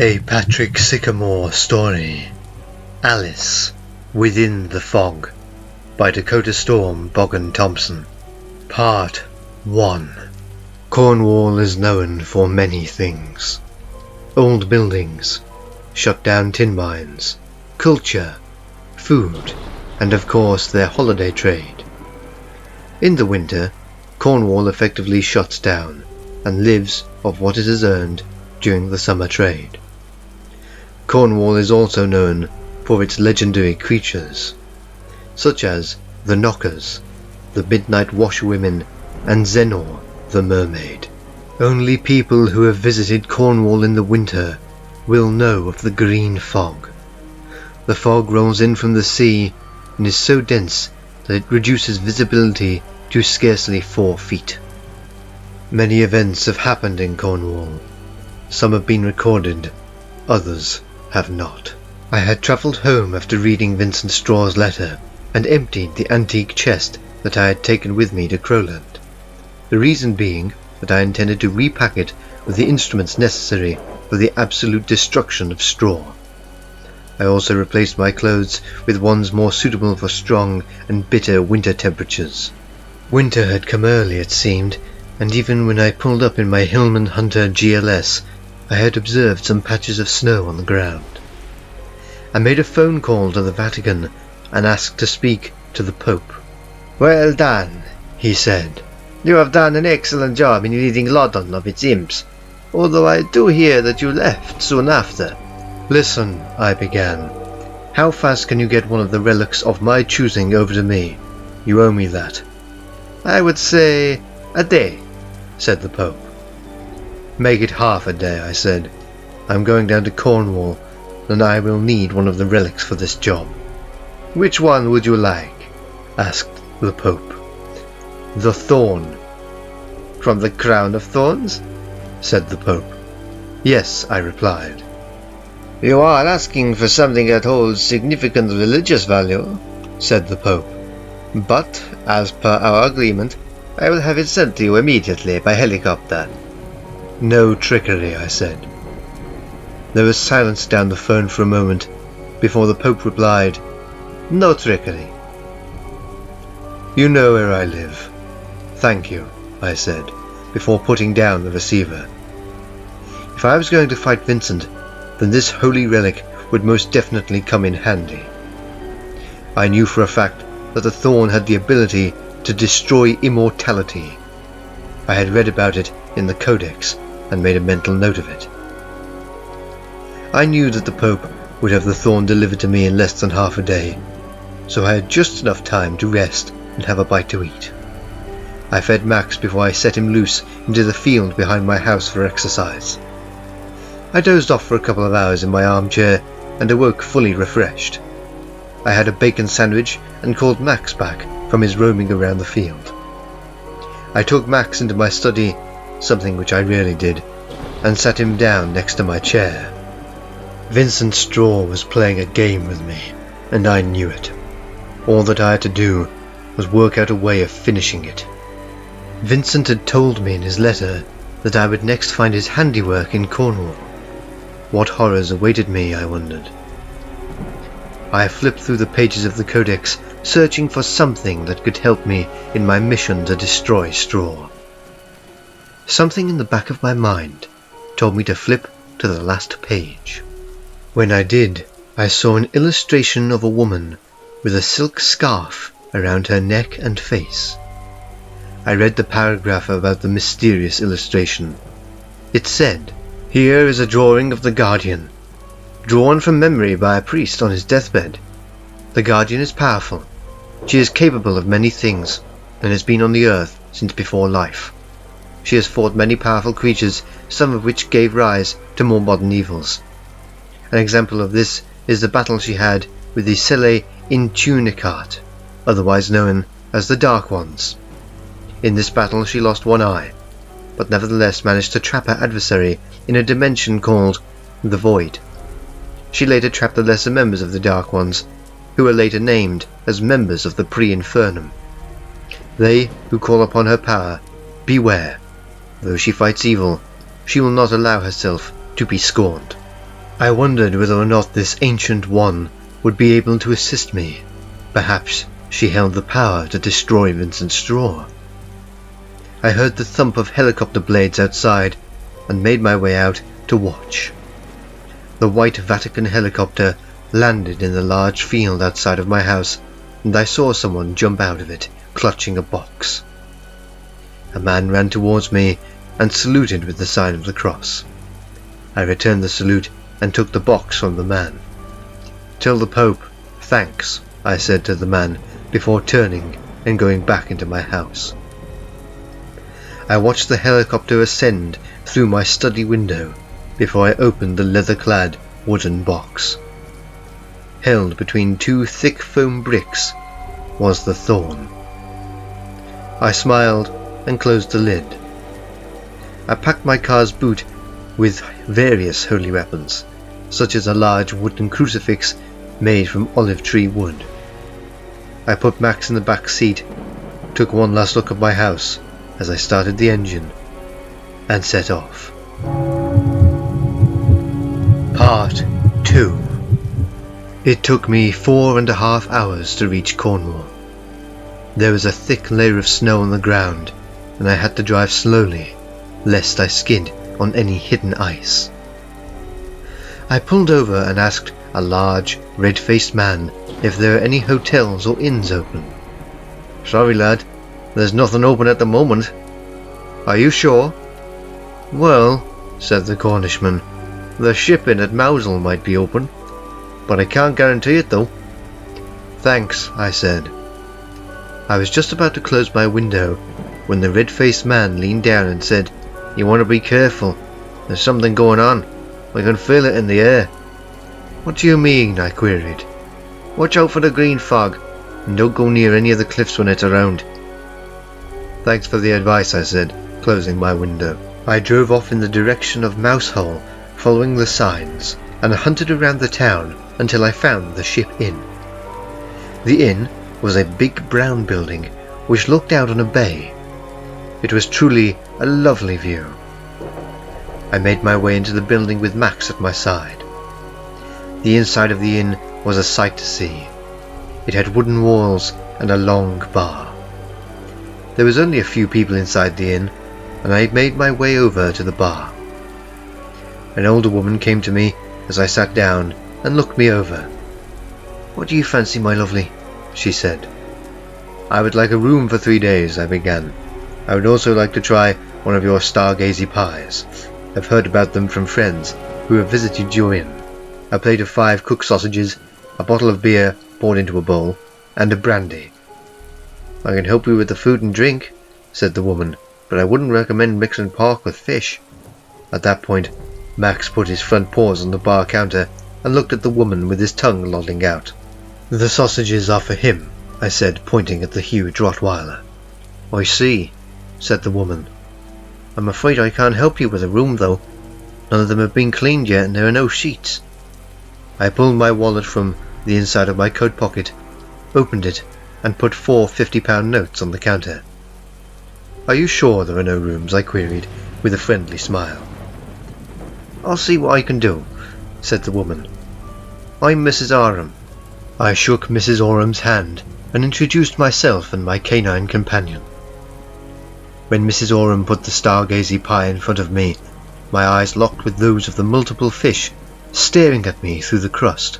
A Patrick Sycamore story. Alice Within the Fog by Dakota-Storm, Boggan, Thompson. Part 1. Cornwall is known for many things. Old buildings, shut down tin mines, culture, food, and of course their holiday trade. In the winter, Cornwall effectively shuts down and lives of what it has earned during the summer trade. Cornwall is also known for its legendary creatures, such as the Knockers, the Midnight Washerwomen, and Zenor, the Mermaid. Only people who have visited Cornwall in the winter will know of the green fog. The fog rolls in from the sea and is so dense that it reduces visibility to scarcely 4 feet. Many events have happened in Cornwall. Some have been recorded, others have not. I had travelled home after reading Vincent Straw's letter and emptied the antique chest that I had taken with me to Crowland. The reason being that I intended to repack it with the instruments necessary for the absolute destruction of Straw. I also replaced my clothes with ones more suitable for strong and bitter winter temperatures. Winter had come early, it seemed, and even when I pulled up in my Hillman Hunter GLS, I had observed some patches of snow on the ground. I made a phone call to the Vatican and asked to speak to the Pope. "Well done," he said. "You have done an excellent job in ridding London of its imps, although I do hear that you left soon after." "Listen," I began. "How fast can you get one of the relics of my choosing over to me? You owe me that." "I would say a day," said the Pope. "Make it half a day," I said. "I'm going down to Cornwall, and I will need one of the relics for this job." "Which one would you like?" asked the Pope. "The thorn." "From the crown of thorns?" said the Pope. "Yes," I replied. "You are asking for something that holds significant religious value," said the Pope. "But, as per our agreement, I will have it sent to you immediately by helicopter." "No trickery," I said. There was silence down the phone for a moment before the Pope replied, "No trickery." "You know where I live." "Thank you," I said, before putting down the receiver. If I was going to fight Vincent, then this holy relic would most definitely come in handy. I knew for a fact that the thorn had the ability to destroy immortality. I had read about it in the Codex and made a mental note of it. I knew that the Pope would have the thorn delivered to me in less than half a day, so I had just enough time to rest and have a bite to eat. I fed Max before I set him loose into the field behind my house for exercise. I dozed off for a couple of hours in my armchair and awoke fully refreshed. I had a bacon sandwich and called Max back from his roaming around the field. I took Max into my study, something which I rarely did, and sat him down next to my chair. Vincent Straw was playing a game with me, and I knew it. All that I had to do was work out a way of finishing it. Vincent had told me in his letter that I would next find his handiwork in Cornwall. What horrors awaited me, I wondered. I flipped through the pages of the Codex, searching for something that could help me in my mission to destroy Straw. Something in the back of my mind told me to flip to the last page. When I did, I saw an illustration of a woman with a silk scarf around her neck and face. I read the paragraph about the mysterious illustration. It said, "Here is a drawing of the Guardian, drawn from memory by a priest on his deathbed. The Guardian is powerful. She is capable of many things, and has been on the earth since before life. She has fought many powerful creatures, some of which gave rise to more modern evils. An example of this is the battle she had with the Cele Intunicat, otherwise known as the Dark Ones. In this battle she lost one eye, but nevertheless managed to trap her adversary in a dimension called the Void. She later trapped the lesser members of the Dark Ones, who were later named as members of the Pre-Infernum. They who call upon her power, beware. Though she fights evil, she will not allow herself to be scorned." I wondered whether or not this ancient one would be able to assist me. Perhaps she held the power to destroy Vincent Straw. I heard the thump of helicopter blades outside and made my way out to watch. The white Vatican helicopter landed in the large field outside of my house, and I saw someone jump out of it, clutching a box. A man ran towards me and saluted with the sign of the cross. I returned the salute and took the box from the man. "Tell the Pope, thanks," I said to the man before turning and going back into my house. I watched the helicopter ascend through my study window before I opened the leather-clad wooden box. Held between two thick foam bricks was the thorn. I smiled and closed the lid. I packed my car's boot with various holy weapons, such as a large wooden crucifix made from olive tree wood. I put Max in the back seat, took one last look at my house as I started the engine, and set off. Part 2. It took me 4.5 hours to reach Cornwall. There was a thick layer of snow on the ground, and I had to drive slowly, lest I skid on any hidden ice. I pulled over and asked a large, red-faced man if there are any hotels or inns open. "Sorry lad, there's nothing open at the moment." "Are you sure?" "Well," said the Cornishman, "the shipping at Mousel might be open, but I can't guarantee it though." "Thanks," I said. I was just about to close my window when the red-faced man leaned down and said, "You want to be careful. There's something going on. I can feel it in the air." "What do you mean?" I queried. "Watch out for the green fog, and don't go near any of the cliffs when it's around." "Thanks for the advice," I said, closing my window. I drove off in the direction of Mousehole, following the signs, and hunted around the town until I found the Ship Inn. The inn was a big brown building which looked out on a bay. It was truly a lovely view. I made my way into the building with Max at my side. The inside of the inn was a sight to see. It had wooden walls and a long bar. There was only a few people inside the inn, and I made my way over to the bar. An older woman came to me as I sat down and looked me over. "What do you fancy, my lovely?" she said. "I would like a room for 3 days," I began. "I would also like to try one of your stargazy pies. I've heard about them from friends who have visited your inn. A plate of 5 cooked sausages, a bottle of beer poured into a bowl, and a brandy." "I can help you with the food and drink," said the woman, "but I wouldn't recommend mixing pork with fish." At that point, Max put his front paws on the bar counter and looked at the woman with his tongue lolling out. "The sausages are for him," I said, pointing at the huge Rottweiler. "I see," said the woman. "I'm afraid I can't help you with a room, though. None of them have been cleaned yet, and there are no sheets." I pulled my wallet from the inside of my coat pocket, opened it, and put 4 50-pound notes on the counter. "Are you sure there are no rooms?" I queried, with a friendly smile. "I'll see what I can do," said the woman. "I'm Mrs. Oram." I shook Mrs. Oram's hand and introduced myself and my canine companion. When Mrs. Oram put the stargazy pie in front of me, my eyes locked with those of the multiple fish staring at me through the crust.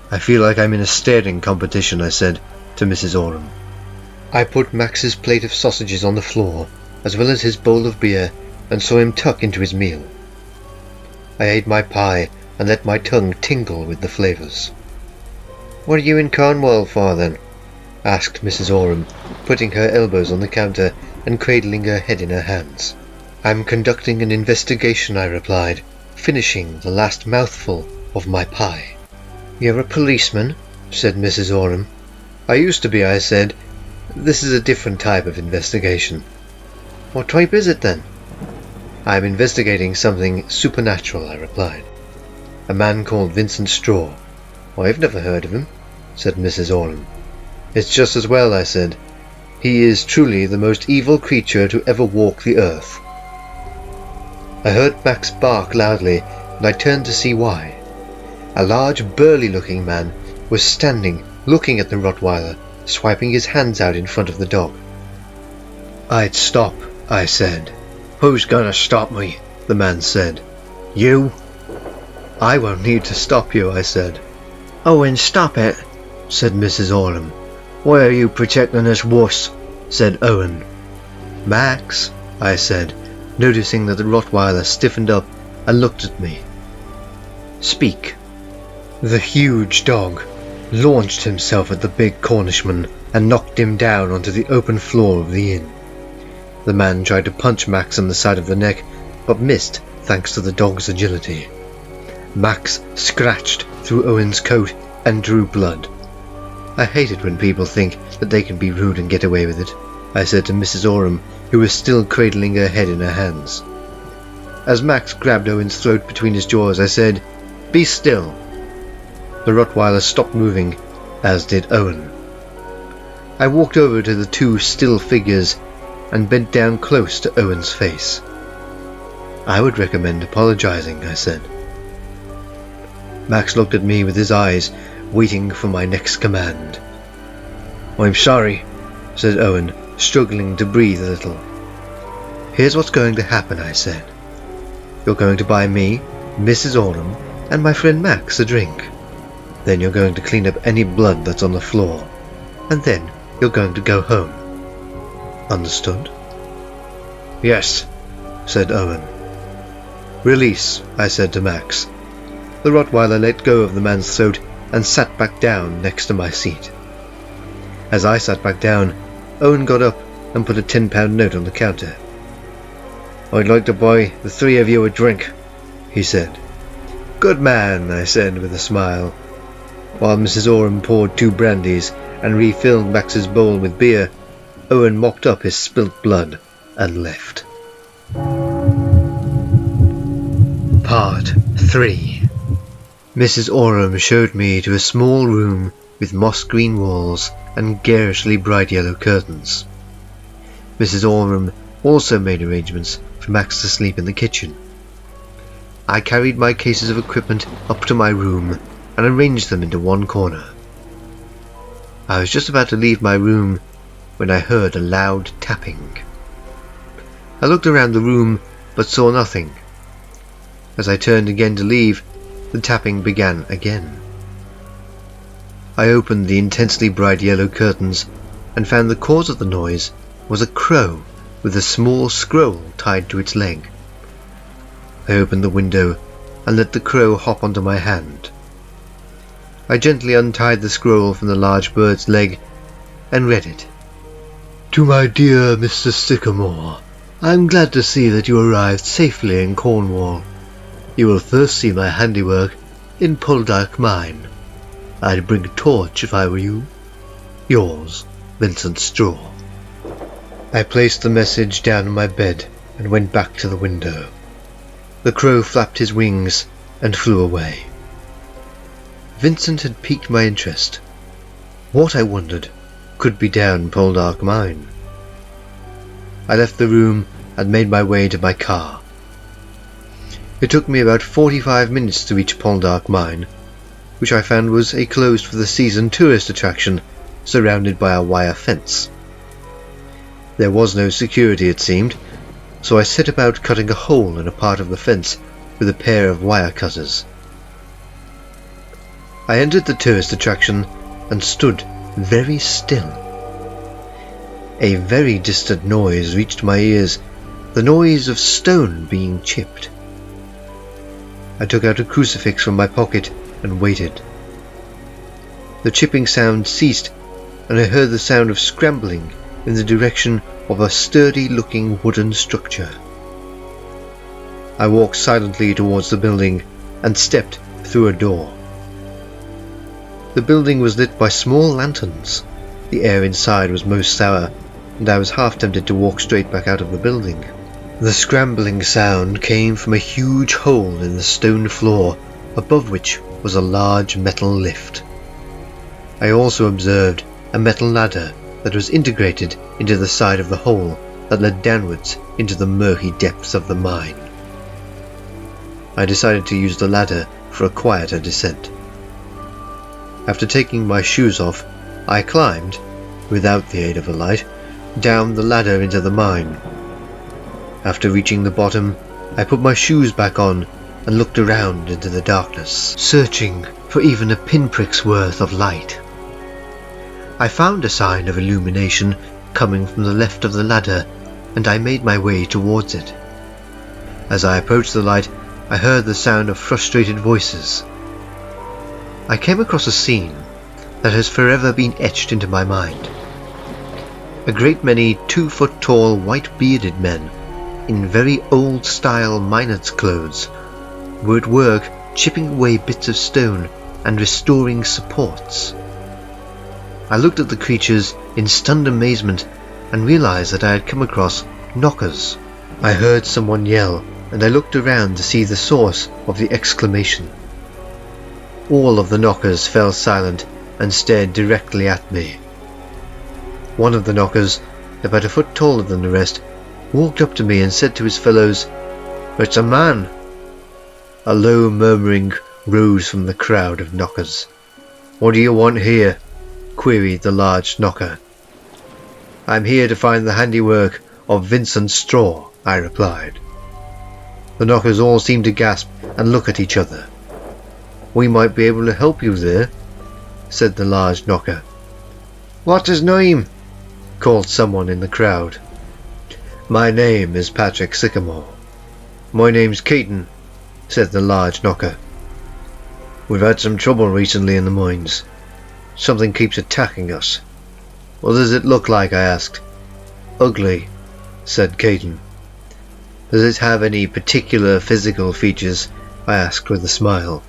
"I feel like I'm in a staring competition," I said to Mrs. Oram. I put Max's plate of sausages on the floor, as well as his bowl of beer, and saw him tuck into his meal. I ate my pie and let my tongue tingle with the flavours. "What are you in Cornwall for, then?" asked Mrs. Oram, putting her elbows on the counter and cradling her head in her hands. "I'm conducting an investigation," I replied, finishing the last mouthful of my pie. "You're a policeman?" said Mrs. Oram. "I used to be," I said. "This is a different type of investigation." "What type is it, then?" "I'm investigating something supernatural," I replied. "A man called Vincent Straw." "I've never heard of him," said Mrs. Oram. "It's just as well," I said. "He is truly the most evil creature to ever walk the earth." I heard Max bark loudly and I turned to see why. A large, burly-looking man was standing, looking at the Rottweiler, swiping his hands out in front of the dog. "I'd stop," I said. "Who's gonna stop me?" the man said. "You?" "I won't need to stop you," I said. "Owen, stop it," said Mrs. Oram. "Why are you protecting us wuss?" said Owen. "Max," I said, noticing that the Rottweiler stiffened up and looked at me. "Speak." The huge dog launched himself at the big Cornishman and knocked him down onto the open floor of the inn. The man tried to punch Max on the side of the neck, but missed thanks to the dog's agility. Max scratched through Owen's coat and drew blood. "I hate it when people think that they can be rude and get away with it," I said to Mrs. Oram, who was still cradling her head in her hands. As Max grabbed Owen's throat between his jaws, I said, "Be still." The Rottweiler stopped moving, as did Owen. I walked over to the two still figures and bent down close to Owen's face. "I would recommend apologizing," I said. Max looked at me with his eyes, waiting for my next command. "I'm sorry," said Owen, struggling to breathe a little. "Here's what's going to happen," I said. "You're going to buy me, Mrs. Oram, and my friend Max a drink. Then you're going to clean up any blood that's on the floor. And then you're going to go home. Understood?" "Yes," said Owen. "Release," I said to Max. The Rottweiler let go of the man's throat and sat back down next to my seat. As I sat back down, Owen got up and put a £10 note on the counter. "I'd like to buy the three of you a drink," he said. "Good man," I said with a smile. While Mrs. Oram poured 2 brandies and refilled Max's bowl with beer, Owen mopped up his spilt blood and left. Part 3. Mrs. Oram showed me to a small room with moss-green walls and garishly bright yellow curtains. Mrs. Oram also made arrangements for Max to sleep in the kitchen. I carried my cases of equipment up to my room and arranged them into one corner. I was just about to leave my room when I heard a loud tapping. I looked around the room but saw nothing. As I turned again to leave, the tapping began again. I opened the intensely bright yellow curtains and found the cause of the noise was a crow with a small scroll tied to its leg. I opened the window and let the crow hop onto my hand. I gently untied the scroll from the large bird's leg and read it. "To my dear Mr. Sycamore, I am glad to see that you arrived safely in Cornwall. You will first see my handiwork in Poldark Mine. I'd bring a torch if I were you. Yours, Vincent Straw." I placed the message down on my bed and went back to the window. The crow flapped his wings and flew away. Vincent had piqued my interest. What, I wondered, could be down Poldark Mine? I left the room and made my way to my car. It took me about 45 minutes to reach Poldark Mine, which I found was a closed for the season tourist attraction surrounded by a wire fence. There was no security, it seemed, so I set about cutting a hole in a part of the fence with a pair of wire cutters. I entered the tourist attraction and stood very still. A very distant noise reached my ears, the noise of stone being chipped. I took out a crucifix from my pocket and waited. The chipping sound ceased, and I heard the sound of scrambling in the direction of a sturdy-looking wooden structure. I walked silently towards the building and stepped through a door. The building was lit by small lanterns. The air inside was most sour, and I was half tempted to walk straight back out of the building. The scrambling sound came from a huge hole in the stone floor, above which was a large metal lift. I also observed a metal ladder that was integrated into the side of the hole that led downwards into the murky depths of the mine. I decided to use the ladder for a quieter descent. After taking my shoes off, I climbed, without the aid of a light, down the ladder into the mine. After reaching the bottom, I put my shoes back on and looked around into the darkness, searching for even a pinprick's worth of light. I found a sign of illumination coming from the left of the ladder, and I made my way towards it. As I approached the light, I heard the sound of frustrated voices. I came across a scene that has forever been etched into my mind. A great many 2-foot-tall, white-bearded men, in very old-style miners' clothes, were at work chipping away bits of stone and restoring supports. I looked at the creatures in stunned amazement and realized that I had come across knockers. I heard someone yell, and I looked around to see the source of the exclamation. All of the knockers fell silent and stared directly at me. One of the knockers, about a foot taller than the rest, walked up to me and said to his fellows, "It's a man." A low murmuring rose from the crowd of knockers. "What do you want here?" queried the large knocker. "I'm here to find the handiwork of Vincent Straw," I replied. The knockers all seemed to gasp and look at each other. "We might be able to help you there," said the large knocker. "What's his name?" called someone in the crowd. "My name is Patrick Sycamore." "My name's Keaton," said the large knocker. "We've had some trouble recently in the mines. Something keeps attacking us." "What does it look like?" I asked. "Ugly," said Keaton. "Does it have any particular physical features?" I asked with a smile.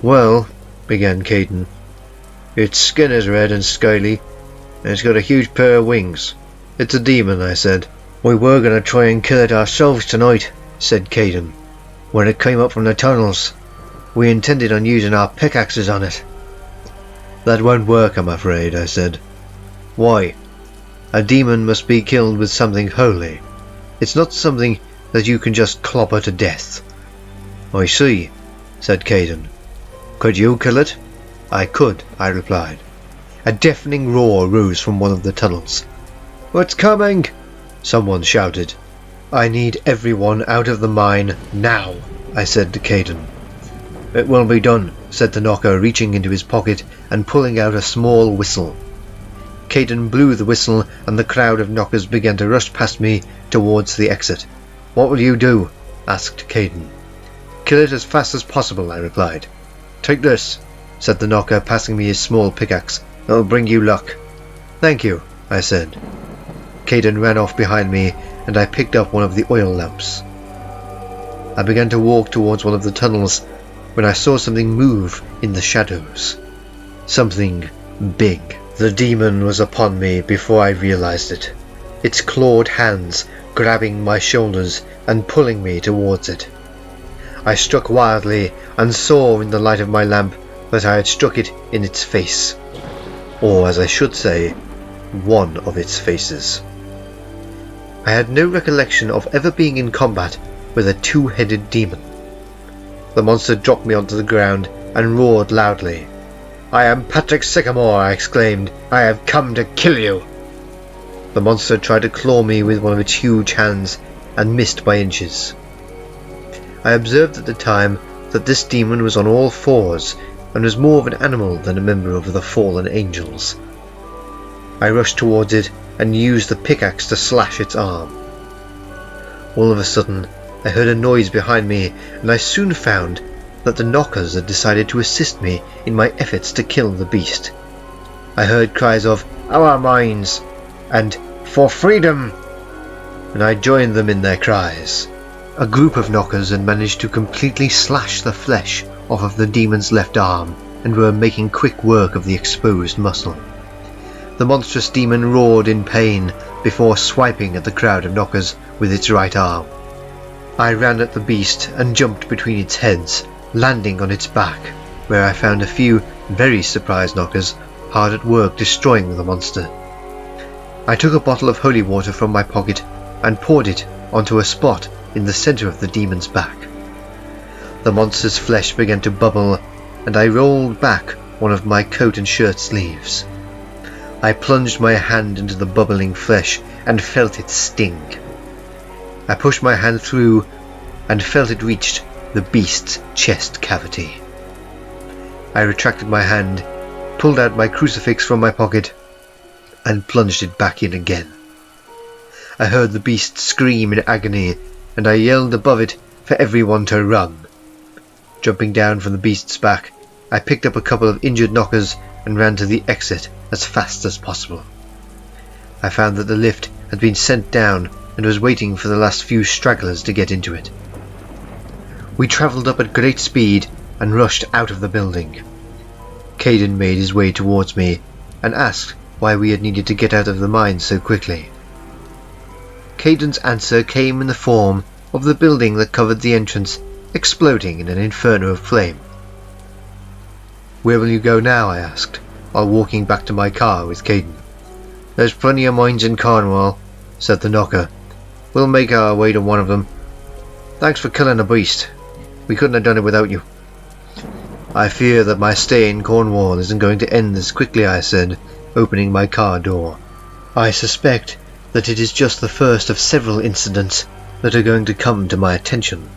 "Well," began Keaton, "its skin is red and scaly, and it's got a huge pair of wings." "It's a demon," I said. "We were going to try and kill it ourselves tonight," said Keaton, "when it came up from the tunnels. We intended on using our pickaxes on it." "That won't work, I'm afraid," I said. "Why?" "A demon must be killed with something holy. It's not something that you can just clobber to death." "I see," said Keaton. "Could you kill it?" "I could," I replied. A deafening roar rose from one of the tunnels. "What's coming?" someone shouted. "I need everyone out of the mine now," I said to Keaton. "It will be done," said the knocker, reaching into his pocket and pulling out a small whistle. Keaton blew the whistle, and the crowd of knockers began to rush past me towards the exit. "What will you do?" asked Keaton. "Kill it as fast as possible," I replied. "Take this," said the knocker, passing me his small pickaxe. "It'll bring you luck." "Thank you," I said. Keaton ran off behind me, and I picked up one of the oil lamps. I began to walk towards one of the tunnels when I saw something move in the shadows. Something big. The demon was upon me before I realized it, its clawed hands grabbing my shoulders and pulling me towards it. I struck wildly and saw in the light of my lamp that I had struck it in its face, or as I should say, one of its faces. I had no recollection of ever being in combat with a two-headed demon. The monster dropped me onto the ground and roared loudly. "I am Patrick Sycamore," I exclaimed. "I have come to kill you." The monster tried to claw me with one of its huge hands and missed by inches. I observed at the time that this demon was on all fours and was more of an animal than a member of the fallen angels. I rushed towards it and used the pickaxe to slash its arm. All of a sudden, I heard a noise behind me, and I soon found that the knockers had decided to assist me in my efforts to kill the beast. I heard cries of "Our mines!" and "For freedom!" and I joined them in their cries. A group of knockers had managed to completely slash the flesh off of the demon's left arm and were making quick work of the exposed muscle. The monstrous demon roared in pain before swiping at the crowd of knockers with its right arm. I ran at the beast and jumped between its heads, landing on its back, where I found a few very surprised knockers hard at work destroying the monster. I took a bottle of holy water from my pocket and poured it onto a spot in the center of the demon's back. The monster's flesh began to bubble, and I rolled back one of my coat and shirt sleeves. I plunged my hand into the bubbling flesh and felt it sting. I pushed my hand through and felt it reached the beast's chest cavity. I retracted my hand, pulled out my crucifix from my pocket, and plunged it back in again. I heard the beast scream in agony, and I yelled above it for everyone to run. Jumping down from the beast's back, I picked up a couple of injured knockers and ran to the exit as fast as possible. I found that the lift had been sent down and was waiting for the last few stragglers to get into it. We travelled up at great speed and rushed out of the building. Caden made his way towards me and asked why we had needed to get out of the mine so quickly. Caden's answer came in the form of the building that covered the entrance exploding in an inferno of flame. "Where will you go now?" I asked, while walking back to my car with Caden. "There's plenty of mines in Cornwall," said the knocker. "We'll make our way to one of them. Thanks for killing a beast. We couldn't have done it without you." "I fear that my stay in Cornwall isn't going to end this quickly," I said, opening my car door. "I suspect that it is just the first of several incidents that are going to come to my attention."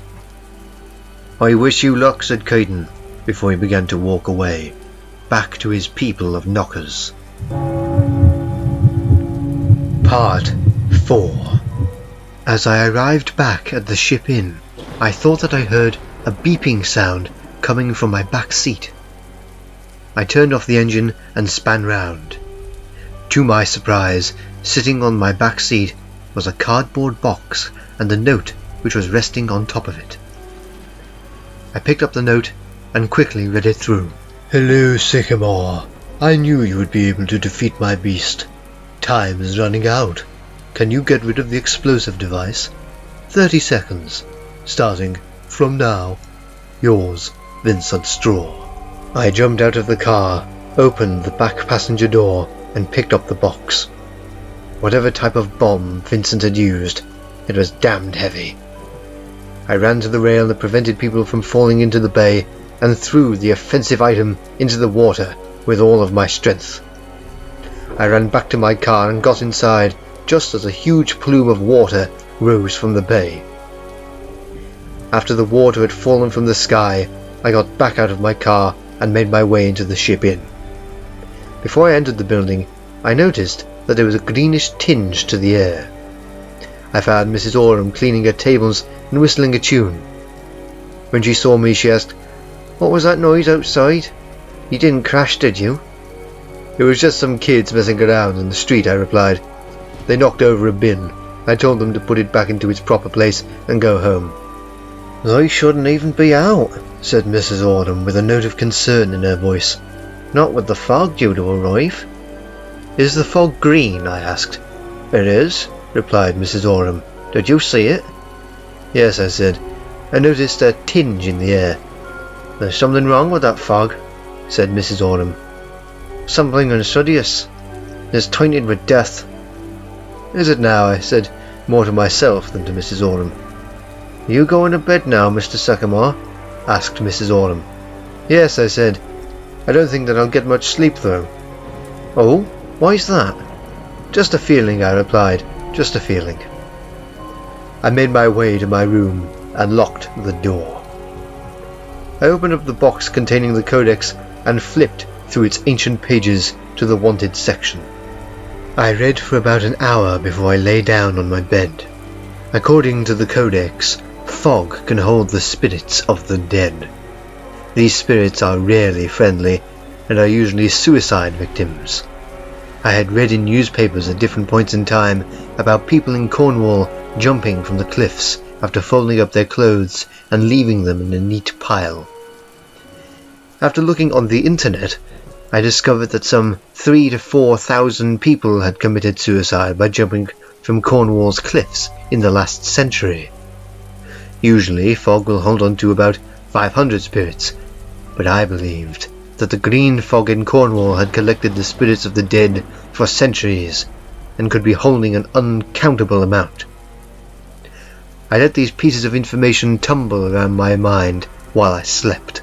"I wish you luck," said Caden, before he began to walk away, back to his people of knockers. Part 4. As I arrived back at the ship inn, I thought that I heard a beeping sound coming from my back seat. I turned off the engine and span round. To my surprise, sitting on my back seat was a cardboard box and a note which was resting on top of it. I picked up the note and quickly read it through. "Hello, Sycamore. I knew you would be able to defeat my beast. Time is running out. Can you get rid of the explosive device? 30 seconds. Starting from now. Yours, Vincent Straw." I jumped out of the car, opened the back passenger door, and picked up the box. Whatever type of bomb Vincent had used, it was damned heavy. I ran to the rail that prevented people from falling into the bay and threw the offensive item into the water with all of my strength. I ran back to my car and got inside just as a huge plume of water rose from the bay. After the water had fallen from the sky, I got back out of my car and made my way into the ship inn. Before I entered the building, I noticed that there was a greenish tinge to the air. I found Mrs. Oram cleaning her tables and whistling a tune. When she saw me, she asked, "What was that noise outside? You didn't crash, did you?" "It was just some kids messing around in the street," I replied. "They knocked over a bin. I told them to put it back into its proper place and go home." "I shouldn't even be out," said Mrs. Oram with a note of concern in her voice. "Not with the fog due to arrive." "Is the fog green?" I asked. "It is," replied Mrs. Oram. "Did you see it?" "Yes," I said. "I noticed a tinge in the air." "There's something wrong with that fog," said Mrs. Oram. "Something insidious. It's tainted with death." "Is it now?" I said, more to myself than to Mrs. Oram. "You going to bed now, Mr. Sycamore?" asked Mrs. Oram. "Yes," I said. "I don't think that I'll get much sleep though." "Oh, why's that?" "Just a feeling," I replied. "Just a feeling." I made my way to my room and locked the door. I opened up the box containing the codex and flipped through its ancient pages to the wanted section. I read for about an hour before I lay down on my bed. According to the codex, fog can hold the spirits of the dead. These spirits are rarely friendly and are usually suicide victims. I had read in newspapers at different points in time about people in Cornwall jumping from the cliffs after folding up their clothes and leaving them in a neat pile. After looking on the internet, I discovered that some 3,000 to 4,000 people had committed suicide by jumping from Cornwall's cliffs in the last century. Usually, fog will hold on to about 500 spirits, but I believed that the green fog in Cornwall had collected the spirits of the dead for centuries and could be holding an uncountable amount. I let these pieces of information tumble around my mind while I slept.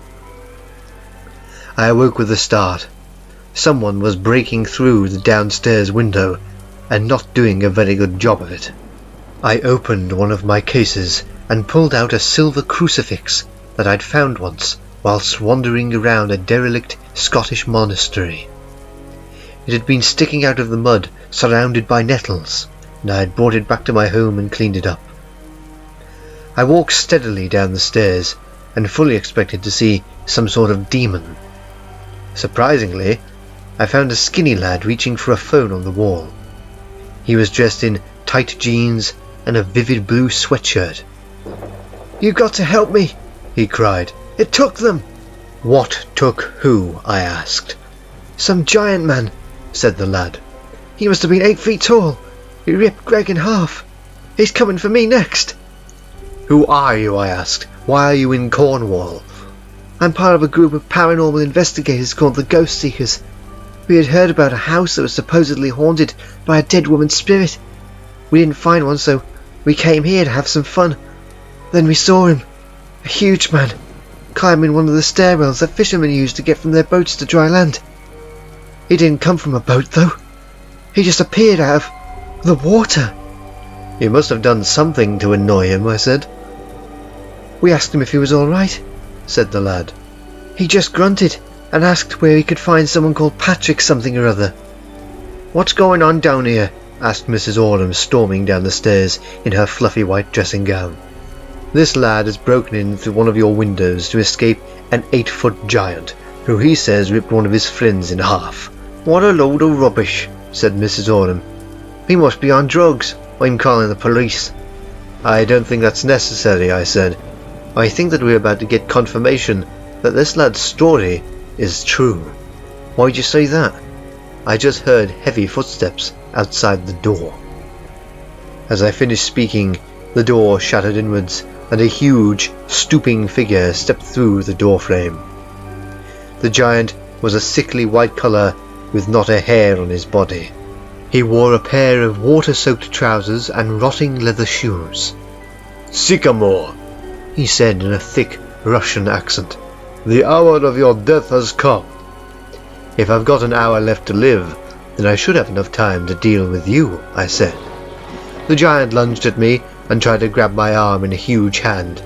I awoke with a start. Someone was breaking through the downstairs window and not doing a very good job of it. I opened one of my cases and pulled out a silver crucifix that I'd found once whilst wandering around a derelict Scottish monastery. It had been sticking out of the mud, surrounded by nettles, and I had brought it back to my home and cleaned it up. I walked steadily down the stairs and fully expected to see some sort of demon. Surprisingly, I found a skinny lad reaching for a phone on the wall. He was dressed in tight jeans and a vivid blue sweatshirt. "You've got to help me," he cried. "It took them." "What took who?" I asked. "Some giant man," said the lad. "He must have been 8 feet tall. He ripped Greg in half. He's coming for me next." "Who are you?" I asked. "Why are you in Cornwall?" "I'm part of a group of paranormal investigators called the Ghost Seekers. We had heard about a house that was supposedly haunted by a dead woman's spirit. We didn't find one, so we came here to have some fun. Then we saw him, a huge man, climbing one of the stairwells that fishermen use to get from their boats to dry land. He didn't come from a boat, though. He just appeared out of the water." "You must have done something to annoy him," I said. "We asked him if he was all right," said the lad. "He just grunted and asked where he could find someone called Patrick something or other." "What's going on down here?" asked Mrs. Autumn, storming down the stairs in her fluffy white dressing gown. "This lad has broken in through one of your windows to escape an 8-foot giant, who he says ripped one of his friends in half." "What a load of rubbish," said Mrs. Autumn. "He must be on drugs. I'm calling the police." "I don't think that's necessary," I said. "I think that we're about to get confirmation that this lad's story is true." "Why'd you say that?" "I just heard heavy footsteps outside the door." As I finished speaking, the door shattered inwards, and a huge, stooping figure stepped through the doorframe. The giant was a sickly white colour with not a hair on his body. He wore a pair of water-soaked trousers and rotting leather shoes. "Sycamore," he said in a thick Russian accent, "the hour of your death has come." "If I've got an hour left to live, then I should have enough time to deal with you," I said. The giant lunged at me and tried to grab my arm in a huge hand.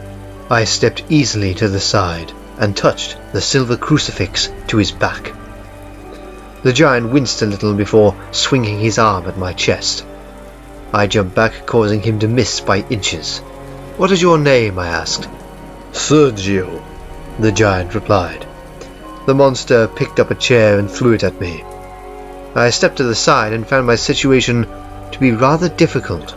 I stepped easily to the side and touched the silver crucifix to his back. The giant winced a little before swinging his arm at my chest. I jumped back, causing him to miss by inches. "What is your name?" I asked. "Sergio," the giant replied. The monster picked up a chair and threw it at me. I stepped to the side and found my situation to be rather difficult.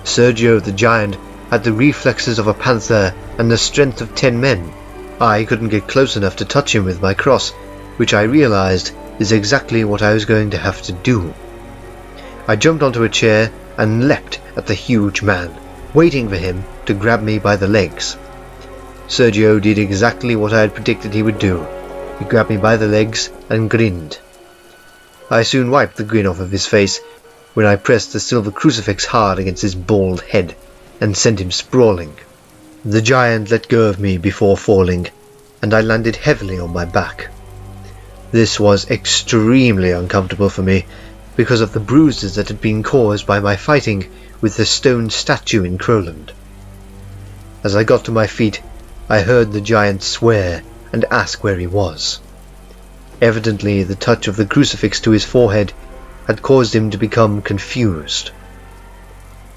Sergio the giant had the reflexes of a panther and the strength of 10 men. I couldn't get close enough to touch him with my cross, which I realized is exactly what I was going to have to do. I jumped onto a chair and leapt at the huge man, waiting for him to grab me by the legs. Sergio did exactly what I had predicted he would do. He grabbed me by the legs and grinned. I soon wiped the grin off of his face when I pressed the silver crucifix hard against his bald head and sent him sprawling. The giant let go of me before falling, and I landed heavily on my back. This was extremely uncomfortable for me because of the bruises that had been caused by my fighting with the stone statue in Crowland. As I got to my feet, I heard the giant swear and ask where he was. Evidently, the touch of the crucifix to his forehead had caused him to become confused.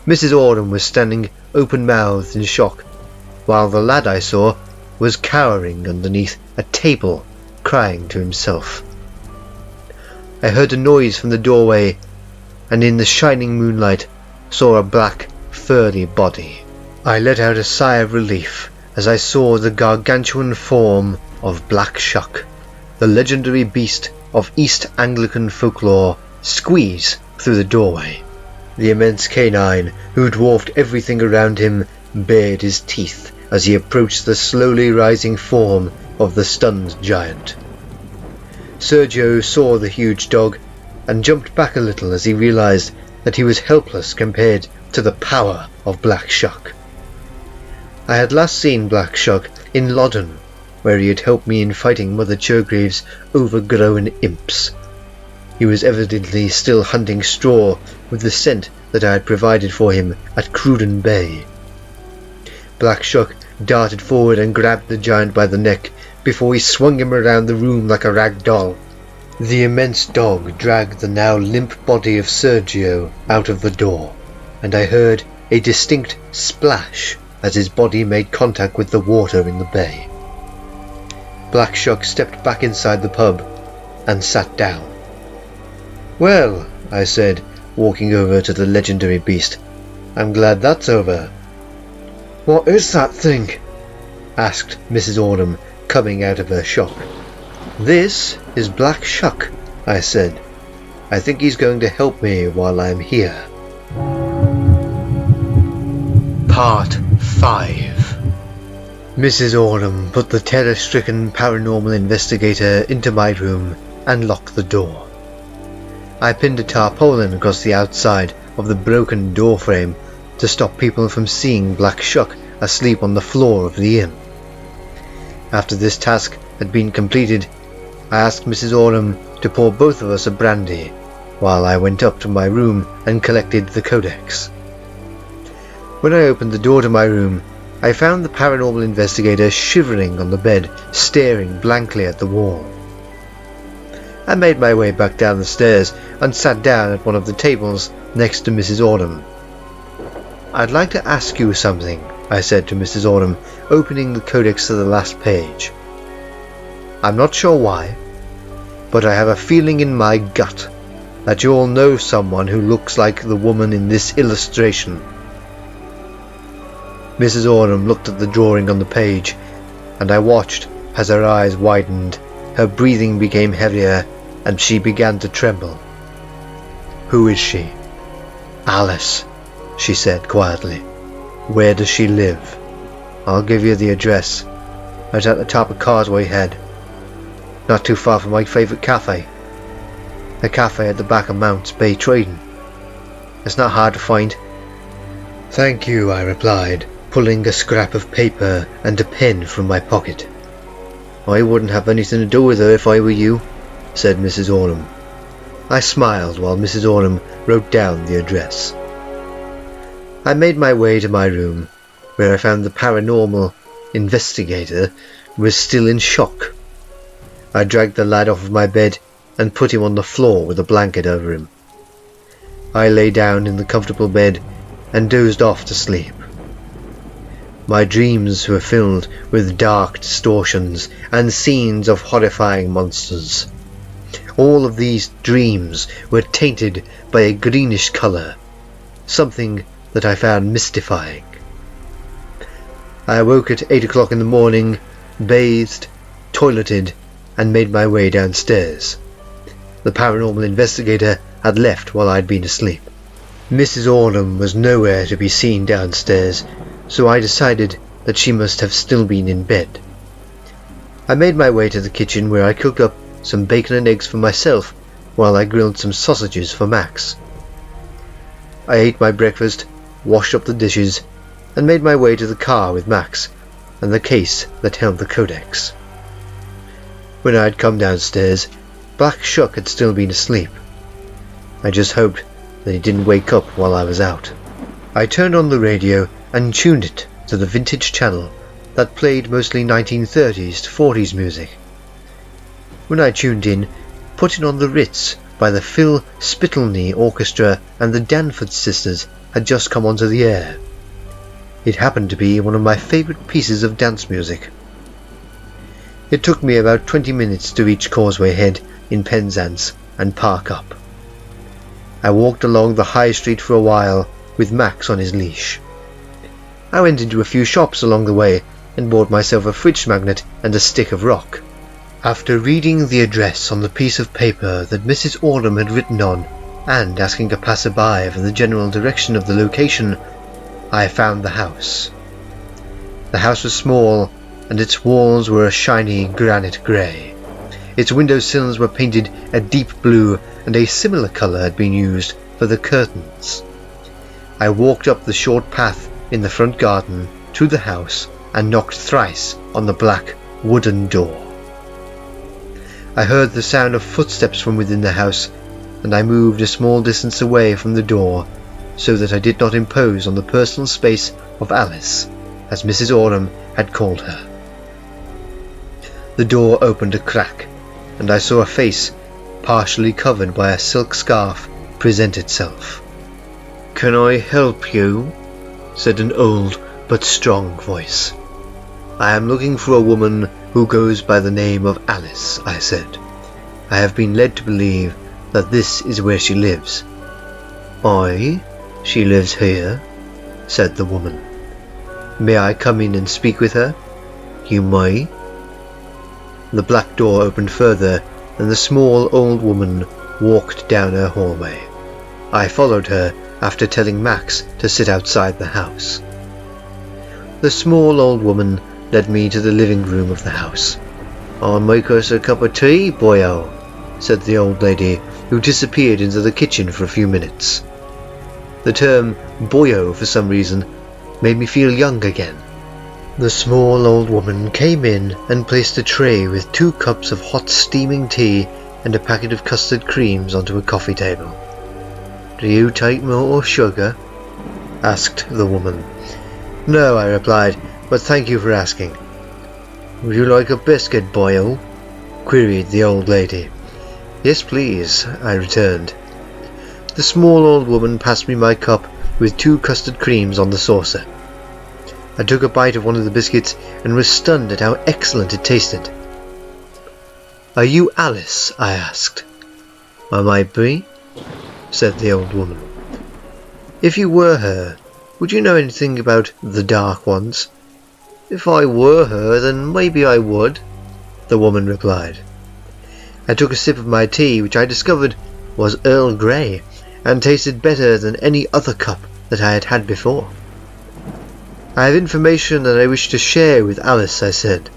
Mrs. Autumn was standing open-mouthed in shock, while the lad I saw was cowering underneath a table, crying to himself. I heard a noise from the doorway, and in the shining moonlight saw a black, furry body. I let out a sigh of relief as I saw the gargantuan form of Black Shuck, the legendary beast of East Anglican folklore, squeeze through the doorway. The immense canine, who dwarfed everything around him, bared his teeth as he approached the slowly rising form of the stunned giant. Sergio saw the huge dog and jumped back a little as he realized that he was helpless compared to the power of Black Shuck. I had last seen Black Shuck in Loddon, where he had helped me in fighting Mother Chograve's overgrown imps. He was evidently still hunting straw with the scent that I had provided for him at Cruden Bay. Black Shuck darted forward and grabbed the giant by the neck before he swung him around the room like a rag doll. The immense dog dragged the now limp body of Sergio out of the door, and I heard a distinct splash as his body made contact with the water in the bay. Black Shuck stepped back inside the pub and sat down. "Well," I said, walking over to the legendary beast, "I'm glad that's over." "What is that thing?" asked Mrs. Autumn, coming out of her shock. "This is Black Shuck," I said. "I think he's going to help me while I'm here." Part 5. Mrs. Autumn put the terror-stricken paranormal investigator into my room and locked the door. I pinned a tarpaulin across the outside of the broken doorframe to stop people from seeing Black Shuck asleep on the floor of the inn. After this task had been completed, I asked Mrs. Autumn to pour both of us a brandy, while I went up to my room and collected the codex. When I opened the door to my room, I found the paranormal investigator shivering on the bed, staring blankly at the wall. I made my way back down the stairs and sat down at one of the tables next to Mrs. Autumn. "I'd like to ask you something," I said to Mrs. Autumn, opening the codex to the last page. "I'm not sure why, but I have a feeling in my gut that you all know someone who looks like the woman in this illustration." Mrs. Autumn looked at the drawing on the page, and I watched as her eyes widened, her breathing became heavier, and she began to tremble. "Who is she?" "Alice," she said quietly. "Where does she live?" "I'll give you the address. It's at the top of Causeway Head, not too far from my favourite cafe. The cafe at the back of Mounts Bay Trading. It's not hard to find." "Thank you," I replied, pulling a scrap of paper and a pen from my pocket. "I wouldn't have anything to do with her if I were you," said Mrs. Autumn. I smiled while Mrs. Autumn wrote down the address. I made my way to my room, where I found the paranormal investigator was still in shock. I dragged the lad off of my bed and put him on the floor with a blanket over him. I lay down in the comfortable bed and dozed off to sleep. My dreams were filled with dark distortions and scenes of horrifying monsters. All of these dreams were tainted by a greenish colour, something that I found mystifying. I awoke at 8 o'clock in the morning, bathed, toileted, and made my way downstairs. The paranormal investigator had left while I'd been asleep. Mrs. Autumn was nowhere to be seen downstairs, so I decided that she must have still been in bed. I made my way to the kitchen, where I cooked up some bacon and eggs for myself while I grilled some sausages for Max. I ate my breakfast, washed up the dishes, and made my way to the car with Max and the case that held the codex. When I had come downstairs, Black Shuck had still been asleep. I just hoped that he didn't wake up while I was out. I turned on the radio and tuned it to the vintage channel that played mostly 1930s to 40s music. When I tuned in, putting on the Ritz by the Phil Spittleny Orchestra and the Danforth Sisters had just come onto the air. It happened to be one of my favourite pieces of dance music. It took me about 20 minutes to reach Causeway Head in Penzance and park up. I walked along the high street for a while with Max on his leash. I went into a few shops along the way and bought myself a fridge magnet and a stick of rock. After reading the address on the piece of paper that Mrs. Autumn had written on, and asking a passerby for the general direction of the location, I found the house. The house was small, and its walls were a shiny granite grey. Its windowsills were painted a deep blue, and a similar colour had been used for the curtains. I walked up the short path in the front garden to the house and knocked thrice on the black wooden door. I heard the sound of footsteps from within the house, and I moved a small distance away from the door so that I did not impose on the personal space of Alice, as Mrs. Oram had called her. The door opened a crack, and I saw a face, partially covered by a silk scarf, present itself. "Can I help you?" said an old but strong voice. "I am looking for a woman who goes by the name of Alice," I said. "I have been led to believe that this is where she lives." "Aye, she lives here," said the woman. "May I come in and speak with her?" "You may." The black door opened further, and the small old woman walked down her hallway. I followed her after telling Max to sit outside the house. The small old woman led me to the living room of the house. "I'll make us a cup of tea, boyo," said the old lady, who disappeared into the kitchen for a few minutes. The term boyo, for some reason, made me feel young again. The small old woman came in and placed a tray with 2 cups of hot steaming tea and a packet of custard creams onto a coffee table. "Do you take more sugar?" asked the woman. "No," I replied, "but thank you for asking." "Would you like a biscuit, boyo?" queried the old lady. "Yes, please," I returned. The small old woman passed me my cup with 2 custard creams on the saucer. I took a bite of one of the biscuits and was stunned at how excellent it tasted. "Are you Alice?" I asked. "I might be," said the old woman. "If you were her, would you know anything about the Dark Ones?" "If I were her, then maybe I would," the woman replied. I took a sip of my tea, which I discovered was Earl Grey, and tasted better than any other cup that I had had before. "I have information that I wish to share with Alice," I said.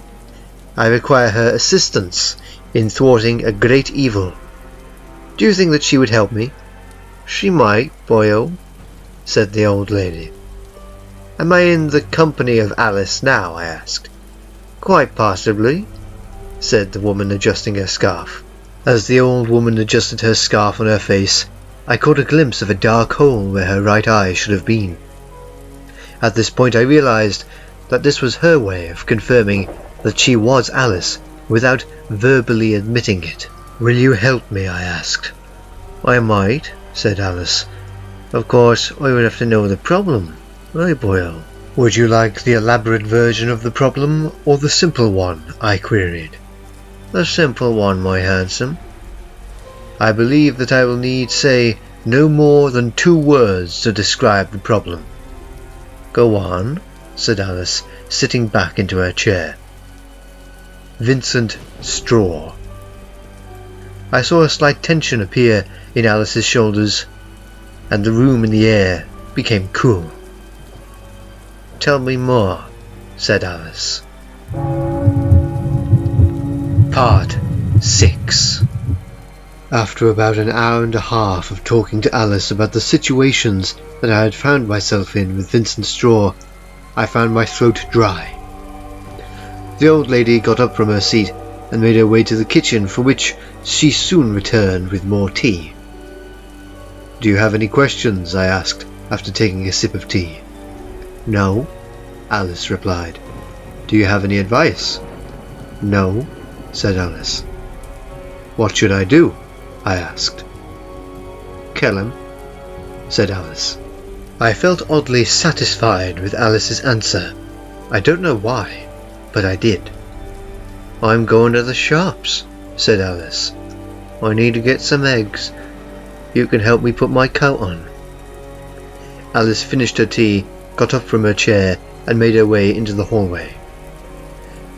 "I require her assistance in thwarting a great evil. Do you think that she would help me?" "She might, boyo," said the old lady. "Am I in the company of Alice now?" I asked. "Quite possibly," said the woman, adjusting her scarf. As the old woman adjusted her scarf on her face, I caught a glimpse of a dark hole where her right eye should have been. At this point I realized that this was her way of confirming that she was Alice without verbally admitting it. "Will you help me?" I asked. "I might," said Alice. "Of course, I would have to know the problem. Right, boyo?" "Would you like the elaborate version of the problem or the simple one?" I queried. "The simple one, my handsome." "I believe that I will need, say, no more than 2 words to describe the problem." "Go on," said Alice, sitting back into her chair. "Vincent Straw." I saw a slight tension appear in Alice's shoulders, and the room in the air became cool. "Tell me more," said Alice. Part 6. After about an hour and a half of talking to Alice about the situations that I had found myself in with Vincent Straw, I found my throat dry. The old lady got up from her seat and made her way to the kitchen, for which she soon returned with more tea. "Do you have any questions?" I asked, after taking a sip of tea. "No," Alice replied. "Do you have any advice?" "No," said Alice. "What should I do?" I asked. "Kill him," said Alice. I felt oddly satisfied with Alice's answer. I don't know why, but I did. "I'm going to the shops," said Alice. "I need to get some eggs. You can help me put my coat on." Alice finished her tea, got up from her chair, and made her way into the hallway.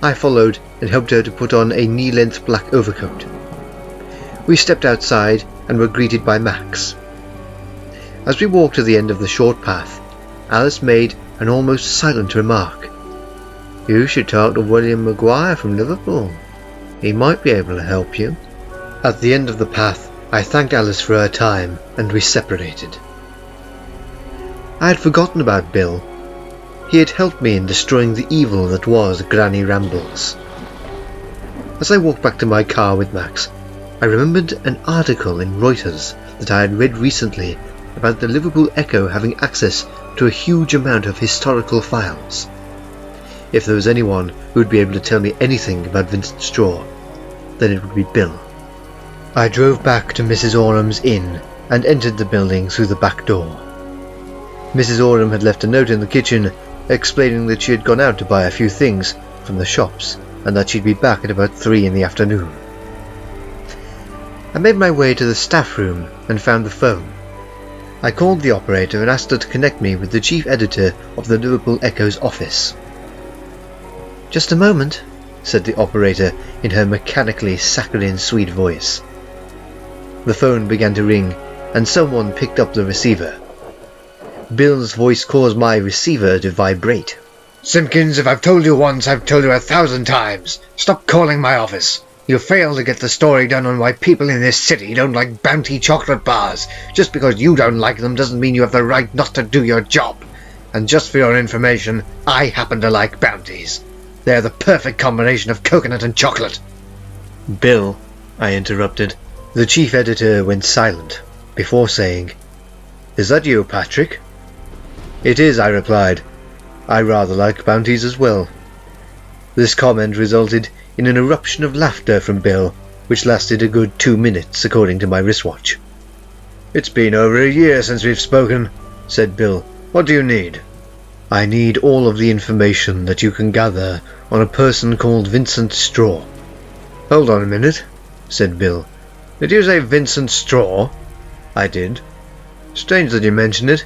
I followed and helped her to put on a knee-length black overcoat. We stepped outside and were greeted by Max. As we walked to the end of the short path, Alice made an almost silent remark. "You should talk to William Maguire from Liverpool. He might be able to help you." At the end of the path, I thanked Alice for her time, and we separated. I had forgotten about Bill. he had helped me in destroying the evil that was Granny Rambles. As I walked back to my car with Max, I remembered an article in Reuters that I had read recently about the Liverpool Echo having access to a huge amount of historical files. If there was anyone who would be able to tell me anything about Vincent Straw, then it would be Bill. I drove back to Mrs. Oram's inn and entered the building through the back door. Mrs. Oram had left a note in the kitchen explaining that she had gone out to buy a few things from the shops and that she'd be back at about 3 in the afternoon. I made my way to the staff room and found the phone. I called the operator and asked her to connect me with the chief editor of the Liverpool Echo's office. "Just a moment," said the operator in her mechanically saccharine sweet voice. The phone began to ring and someone picked up the receiver. Bill's voice caused my receiver to vibrate. "Simpkins, if I've told you once, I've told you 1,000 times. Stop calling my office. You failed to get the story done on why people in this city don't like Bounty chocolate bars. Just because you don't like them doesn't mean you have the right not to do your job. And just for your information, I happen to like Bounties. They're the perfect combination of coconut and chocolate." "Bill," I interrupted. The chief editor went silent before saying, "Is that you, Patrick?" "It is," I replied. "I rather like Bounties as well." This comment resulted in an eruption of laughter from Bill, which lasted a good 2 minutes according to my wristwatch. "It's been over a year since we've spoken," said Bill. "What do you need?" "I need all of the information that you can gather on a person called Vincent Straw." "Hold on a minute," said Bill. "Did you say Vincent Straw?" "I did." "Strange that you mentioned it.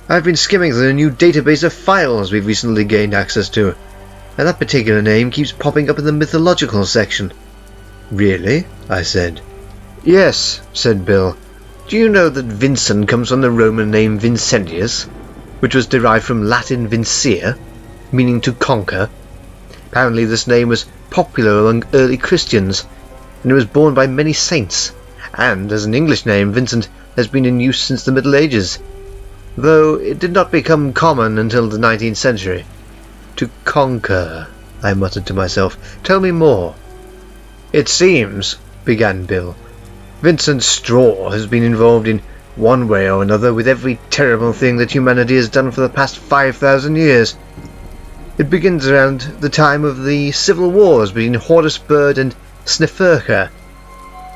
I've been skimming through a new database of files we've recently gained access to, and that particular name keeps popping up in the mythological section." "Really?" I said. "Yes," said Bill. "Do you know that Vincent comes from the Roman name Vincentius, which was derived from Latin vincere, meaning to conquer? Apparently this name was popular among early Christians, and it was borne by many saints, and as an English name, Vincent has been in use since the Middle Ages, though it did not become common until the 19th century. To conquer, I muttered to myself. Tell me more." "It seems," began Bill, "Vincent Straw has been involved in one way or another with every terrible thing that humanity has done for the past 5,000 years. It begins around the time of the civil wars between Hordesburg and Snefurka.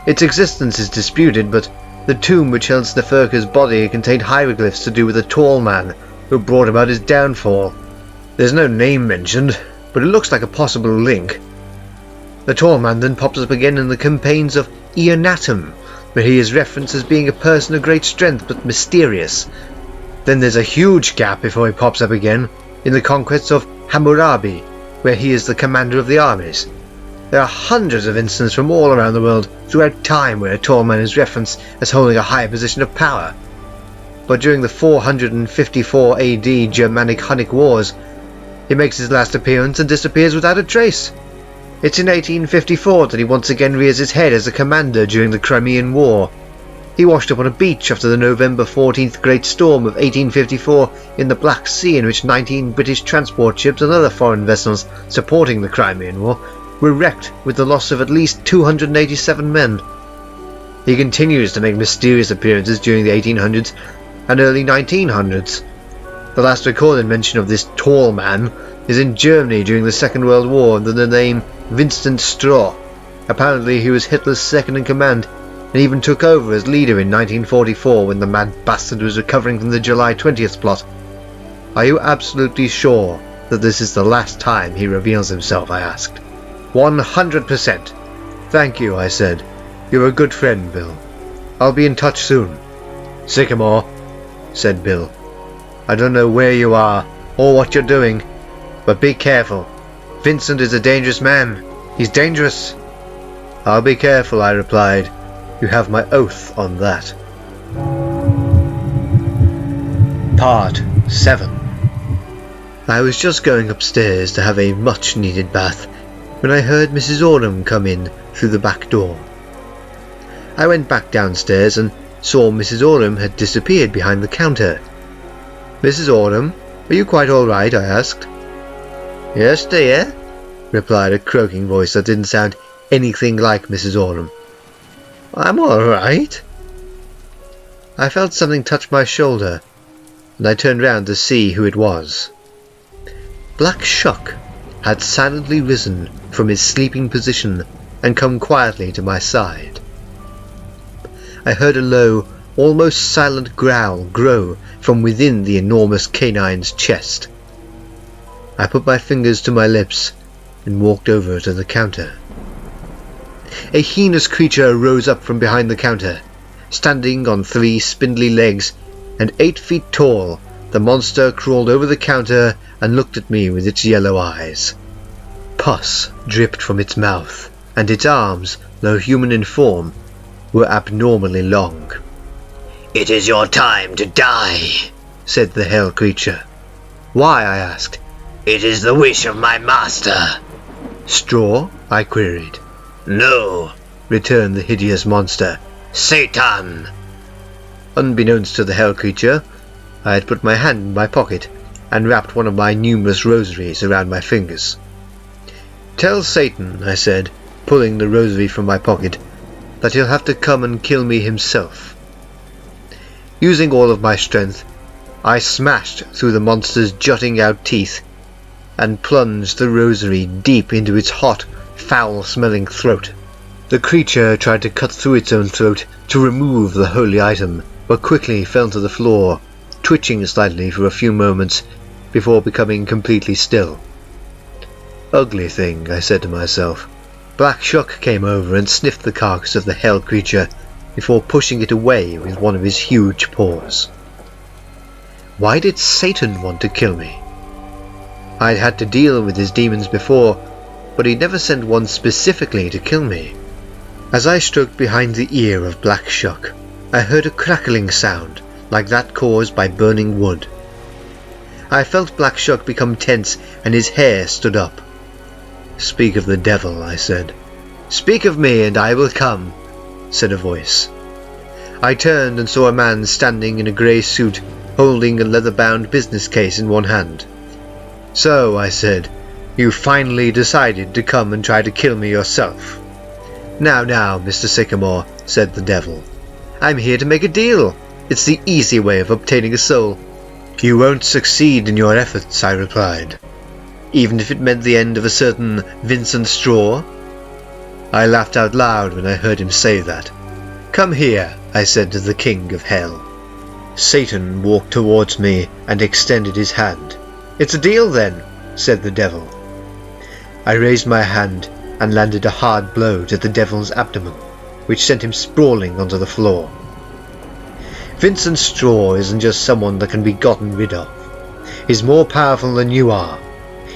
Its existence is disputed, but the tomb which held Snefurka's body contained hieroglyphs to do with a tall man who brought about his downfall. There's no name mentioned, but it looks like a possible link. The tall man then pops up again in the campaigns of Eonatum, where he is referenced as being a person of great strength but mysterious. Then there's a huge gap before he pops up again in the conquests of Hammurabi, where he is the commander of the armies. There are hundreds of instances from all around the world throughout time where a tall man is referenced as holding a high position of power. But during the 454 AD Germanic Hunnic Wars, he makes his last appearance and disappears without a trace. It's in 1854 that he once again rears his head as a commander during the Crimean War. He washed up on a beach after the November 14th Great Storm of 1854 in the Black Sea, in which 19 British transport ships and other foreign vessels supporting the Crimean War were wrecked with the loss of at least 287 men. He continues to make mysterious appearances during the 1800s and early 1900s. The last recorded mention of this tall man is in Germany during the Second World War under the name Vincent Straw. Apparently he was Hitler's second in command and even took over as leader in 1944 when the mad bastard was recovering from the July 20th plot. "Are you absolutely sure that this is the last time he reveals himself?" I asked. 100%. "Thank you," I said. "You're a good friend, Bill. I'll be in touch soon." "Sycamore," said Bill. "I don't know where you are or what you're doing, but be careful. Vincent is a dangerous man. He's dangerous." "I'll be careful," I replied. "You have my oath on that." Part 7. I was just going upstairs to have a much-needed bath when I heard Mrs. Oram come in through the back door. I went back downstairs and saw Mrs. Oram had disappeared behind the counter. "Mrs. Oram," "Are you quite all right?" I asked. "Yes, dear," replied a croaking voice that didn't sound anything like Mrs. Oram. "I'm all right." I felt something touch my shoulder, and I turned round to see who it was. Black Shuck had silently risen from his sleeping position and come quietly to my side. I heard a low, almost silent growl grow from within the enormous canine's chest. I put my fingers to my lips and walked over to the counter. A heinous creature rose up from behind the counter. Standing on 3 spindly legs and 8 feet tall, the monster crawled over the counter and looked at me with its yellow eyes. Pus dripped from its mouth, and its arms, though human in form, were abnormally long. "It is your time to die," said the hell creature. "Why?" I asked. "It is the wish of my master." "Straw?" I queried. "No," returned the hideous monster. "Satan!" Unbeknownst to the hell creature, I had put my hand in my pocket and wrapped one of my numerous rosaries around my fingers. "Tell Satan," I said, pulling the rosary from my pocket, "that he'll have to come and kill me himself." Using all of my strength, I smashed through the monster's jutting out teeth and plunged the rosary deep into its hot, foul-smelling throat. The creature tried to cut through its own throat to remove the holy item, but quickly fell to the floor, twitching slightly for a few moments before becoming completely still. "Ugly thing," I said to myself. Black Shuck came over and sniffed the carcass of the hell creature before pushing it away with one of his huge paws. Why did Satan want to kill me? I'd had to deal with his demons before, but he'd never sent one specifically to kill me. As I stroked behind the ear of Black Shuck, I heard a crackling sound like that caused by burning wood. I felt Black Shuck become tense and his hair stood up. "Speak of the devil," I said. "Speak of me and I will come," said a voice. I turned and saw a man standing in a grey suit holding a leather-bound business case in one hand. "So," I said, "you finally decided to come and try to kill me yourself." Now, Mr. Sycamore," said the devil. "I'm here to make a deal. It's the easy way of obtaining a soul." "You won't succeed in your efforts," I replied. "Even if it meant the end of a certain Vincent Straw?" I laughed out loud when I heard him say that. "Come here," I said to the king of hell. Satan walked towards me and extended his hand. "It's a deal then," said the devil. I raised my hand and landed a hard blow to the devil's abdomen, which sent him sprawling onto the floor. Vincent Straw isn't just someone that can be gotten rid of. He's more powerful than you are.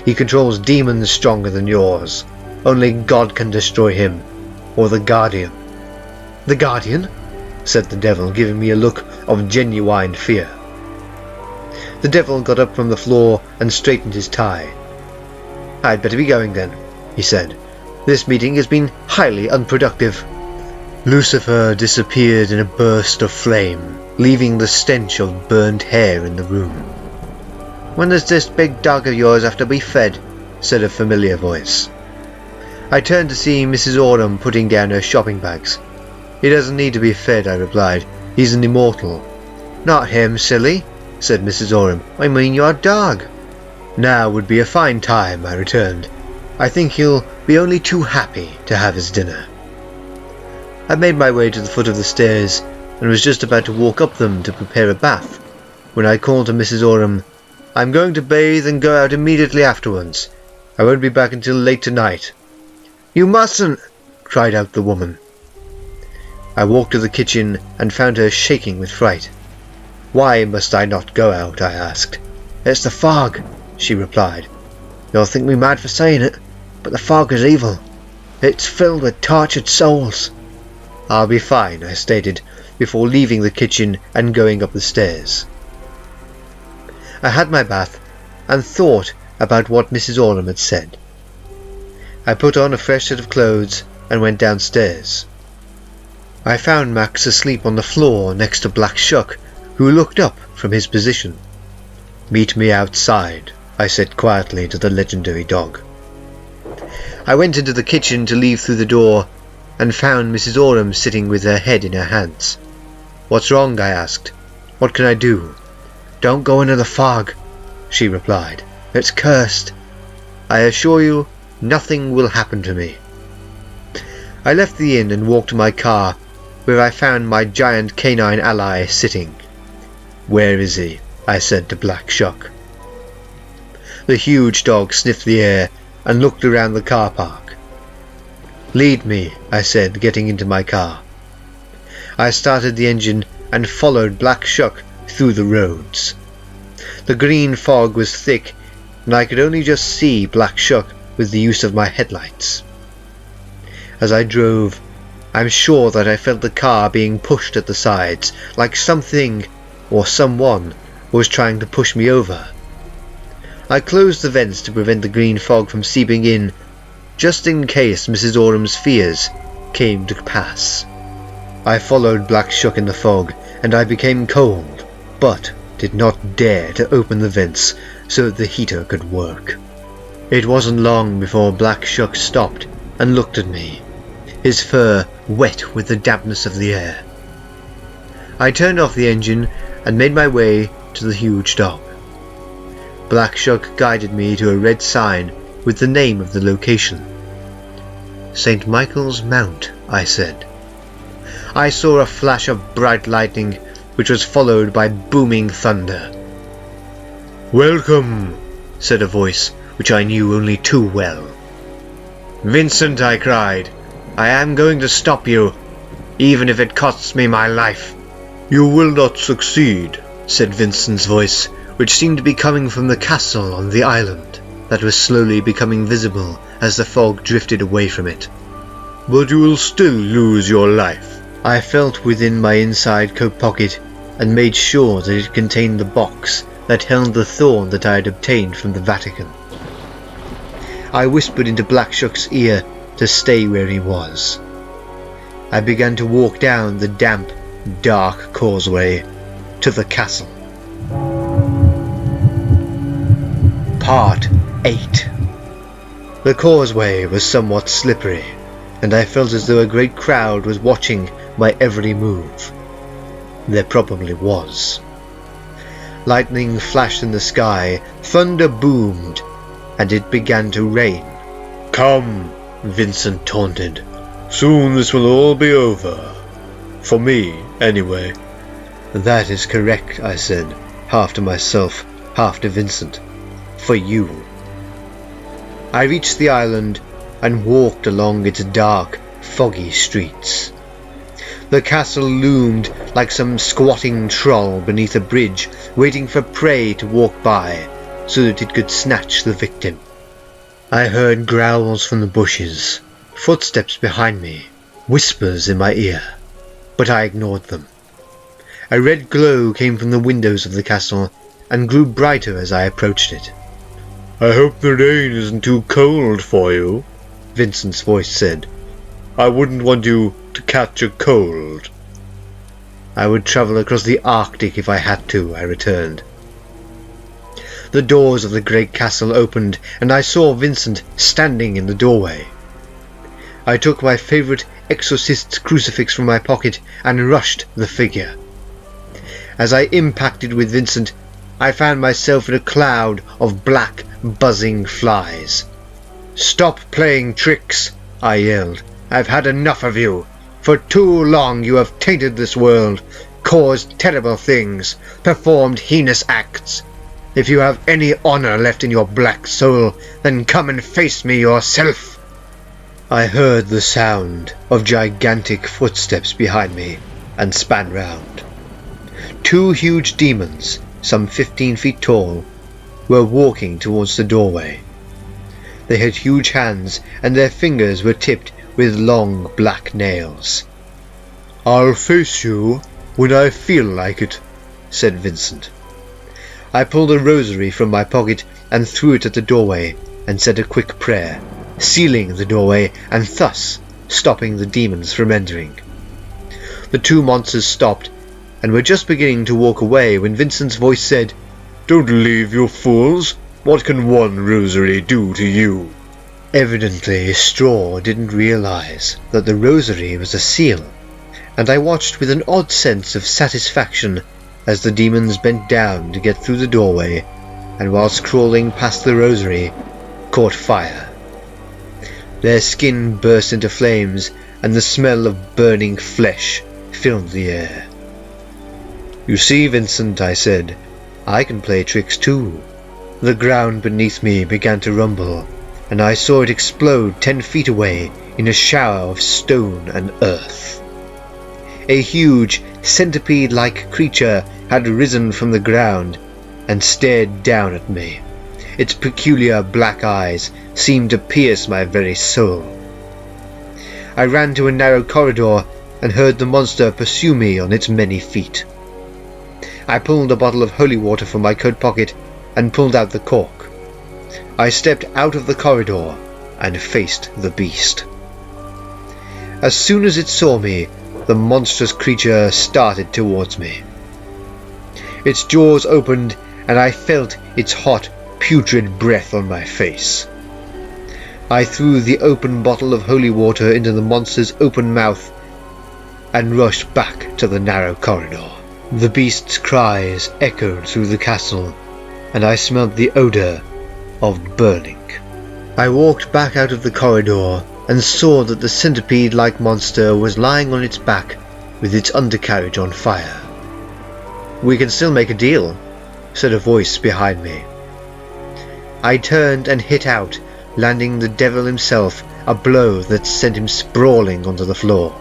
He controls demons stronger than yours. Only God can destroy him, or the Guardian. "The Guardian?" said the devil, giving me a look of genuine fear. The devil got up from the floor and straightened his tie. "I'd better be going then," he said. "This meeting has been highly unproductive." Lucifer disappeared in a burst of flame, leaving the stench of burned hair in the room. "When does this big dog of yours have to be fed?" said a familiar voice. I turned to see Mrs. Oram putting down her shopping bags. "He doesn't need to be fed," I replied. "He's an immortal." "Not him, silly," said Mrs. Oram. "I mean your dog." "Now would be a fine time," I returned. "I think he'll be only too happy to have his dinner." I made my way to the foot of the stairs and was just about to walk up them to prepare a bath when I called to Mrs. Oram, "I'm going to bathe and go out immediately afterwards. I won't be back until late tonight." "You mustn't!" cried out the woman. I walked to the kitchen and found her shaking with fright. "Why must I not go out?" I asked. "It's the fog," she replied. "You'll think me mad for saying it, but the fog is evil. It's filled with tortured souls." "I'll be fine," I stated, before leaving the kitchen and going up the stairs. I had my bath and thought about what Mrs. Oram had said. I put on a fresh set of clothes and went downstairs. I found Max asleep on the floor next to Black Shuck, who looked up from his position. "Meet me outside," I said quietly to the legendary dog. I went into the kitchen to leave through the door and found Mrs. Oram sitting with her head in her hands. "What's wrong?" I asked. "What can I do?" "Don't go into the fog," she replied. "It's cursed. I assure you, nothing will happen to me." I left the inn and walked to my car, where I found my giant canine ally sitting. "Where is he?" I said to Black Shuck. The huge dog sniffed the air and looked around the car park. "Lead me," I said, getting into my car. I started the engine and followed Black Shuck through the roads. The green fog was thick, and I could only just see Black Shuck with the use of my headlights. As I drove, I'm sure that I felt the car being pushed at the sides, like something or someone was trying to push me over. I closed the vents to prevent the green fog from seeping in, just in case Mrs. Oram's fears came to pass. I followed Black Shuck in the fog, and I became cold, but did not dare to open the vents so that the heater could work. It wasn't long before Black Shuck stopped and looked at me, his fur wet with the dampness of the air. I turned off the engine and made my way to the huge dog. Black Shuck guided me to a red sign with the name of the location. "St. Michael's Mount," I said. I saw a flash of bright lightning, which was followed by booming thunder. "Welcome," said a voice which I knew only too well. "Vincent," I cried, "I am going to stop you, even if it costs me my life." "You will not succeed," said Vincent's voice, which seemed to be coming from the castle on the island that was slowly becoming visible as the fog drifted away from it. "But you will still lose your life." I felt within my inside coat pocket and made sure that it contained the box that held the thorn that I had obtained from the Vatican. I whispered into Black Shuck's ear to stay where he was. I began to walk down the damp, dark causeway to the castle. Part 8. The causeway was somewhat slippery, and I felt as though a great crowd was watching my every move. There probably was. Lightning flashed in the sky, thunder boomed, and it began to rain. "Come," Vincent taunted. "Soon this will all be over. For me, anyway." "That is correct," I said, half to myself, half to Vincent. "For you." I reached the island and walked along its dark, foggy streets. The castle loomed like some squatting troll beneath a bridge, waiting for prey to walk by, so that it could snatch the victim. I heard growls from the bushes, footsteps behind me, whispers in my ear, but I ignored them. A red glow came from the windows of the castle and grew brighter as I approached it. "I hope the rain isn't too cold for you," Vincent's voice said. "I wouldn't want you to catch a cold." "I would travel across the Arctic if I had to," I returned. The doors of the great castle opened, and I saw Vincent standing in the doorway. I took my favourite exorcist's crucifix from my pocket and rushed the figure. As I impacted with Vincent, I found myself in a cloud of black, buzzing flies. "Stop playing tricks," I yelled. "I've had enough of you. For too long you have tainted this world, caused terrible things, performed heinous acts. If you have any honor left in your black soul, then come and face me yourself." I heard the sound of gigantic footsteps behind me and span round. Two huge demons, some 15 feet tall, were walking towards the doorway. They had huge hands, and their fingers were tipped with long black nails. "I'll face you when I feel like it," said Vincent. I pulled a rosary from my pocket and threw it at the doorway and said a quick prayer, sealing the doorway and thus stopping the demons from entering. The two monsters stopped and were just beginning to walk away when Vincent's voice said, Don't leave, you fools! What can one rosary do to you? Evidently, Straw didn't realize that the rosary was a seal, and I watched with an odd sense of satisfaction as the demons bent down to get through the doorway, and whilst crawling past the rosary, caught fire. Their skin burst into flames, and the smell of burning flesh filled the air. "You see, Vincent," I said, "I can play tricks too." The ground beneath me began to rumble, and I saw it explode 10 feet away in a shower of stone and earth. A huge, centipede-like creature had risen from the ground and stared down at me. Its peculiar black eyes seemed to pierce my very soul. I ran to a narrow corridor and heard the monster pursue me on its many feet. I pulled a bottle of holy water from my coat pocket and pulled out the cork. I stepped out of the corridor and faced the beast. As soon as it saw me, the monstrous creature started towards me. Its jaws opened, and I felt its hot, putrid breath on my face. I threw the open bottle of holy water into the monster's open mouth and rushed back to the narrow corridor. The beast's cries echoed through the castle, and I smelled the odour of burning. I walked back out of the corridor and saw that the centipede-like monster was lying on its back with its undercarriage on fire. "We can still make a deal," said a voice behind me. I turned and hit out, landing the devil himself a blow that sent him sprawling onto the floor.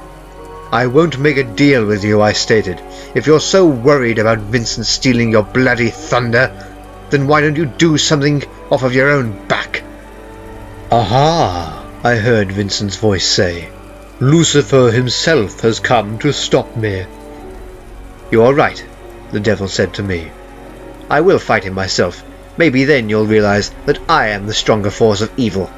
"I won't make a deal with you," I stated. "If you're so worried about Vincent stealing your bloody thunder, then why don't you do something off of your own back?" "Aha!" I heard Vincent's voice say. "Lucifer himself has come to stop me." "You are right," the devil said to me. "I will fight him myself. Maybe then you'll realize that I am the stronger force of evil."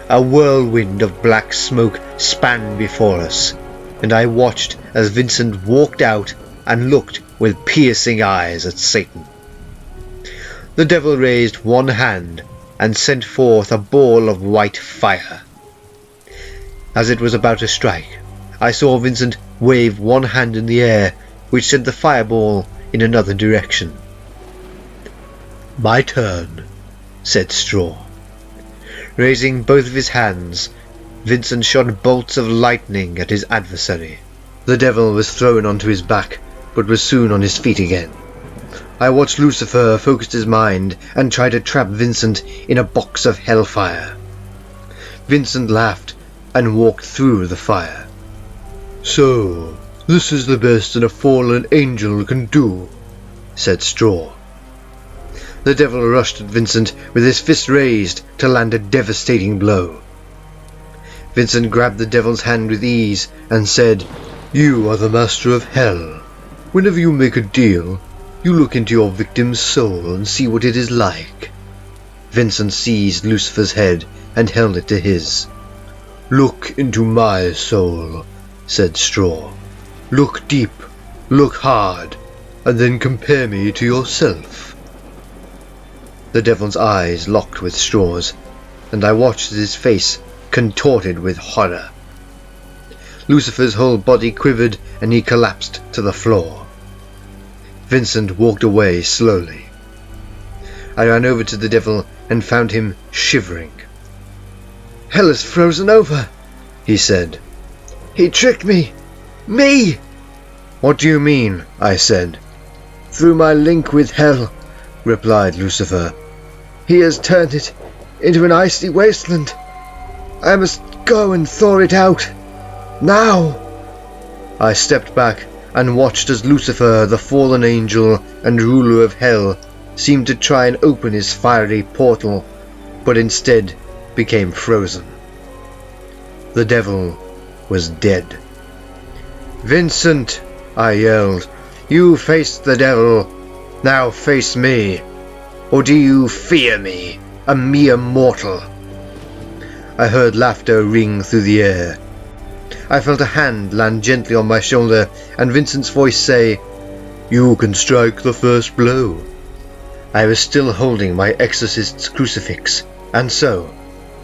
A whirlwind of black smoke span before us, and I watched as Vincent walked out and looked with piercing eyes at Satan. The devil raised one hand and sent forth a ball of white fire. As it was about to strike, I saw Vincent wave one hand in the air, which sent the fireball in another direction. "My turn," said Straw. Raising both of his hands, Vincent shot bolts of lightning at his adversary. The devil was thrown onto his back, but was soon on his feet again. I watched Lucifer focus his mind and try to trap Vincent in a box of hellfire. Vincent laughed and walked through the fire. "So, this is the best a fallen angel can do," said Straw. The devil rushed at Vincent with his fist raised to land a devastating blow. Vincent grabbed the devil's hand with ease and said, "You are the master of hell. Whenever you make a deal, you look into your victim's soul and see what it is like." Vincent seized Lucifer's head and held it to his. "Look into my soul," said Straw. "Look deep, look hard, and then compare me to yourself." The devil's eyes locked with Straw's, and I watched as his face contorted with horror. Lucifer's whole body quivered and he collapsed to the floor. Vincent walked away slowly. I ran over to the devil and found him shivering. "Hell is frozen over," he said. "He tricked me! Me!" "What do you mean?" I said. "Through my link with hell," replied Lucifer. "He has turned it into an icy wasteland. I must go and thaw it out. Now!" I stepped back and watched as Lucifer, the fallen angel and ruler of hell, seemed to try and open his fiery portal, but instead became frozen. The devil was dead. "Vincent," I yelled, "you faced the devil. Now face me. Or do you fear me, a mere mortal?" I heard laughter ring through the air. I felt a hand land gently on my shoulder and Vincent's voice say, "You can strike the first blow. I was still holding my exorcist's crucifix, and so,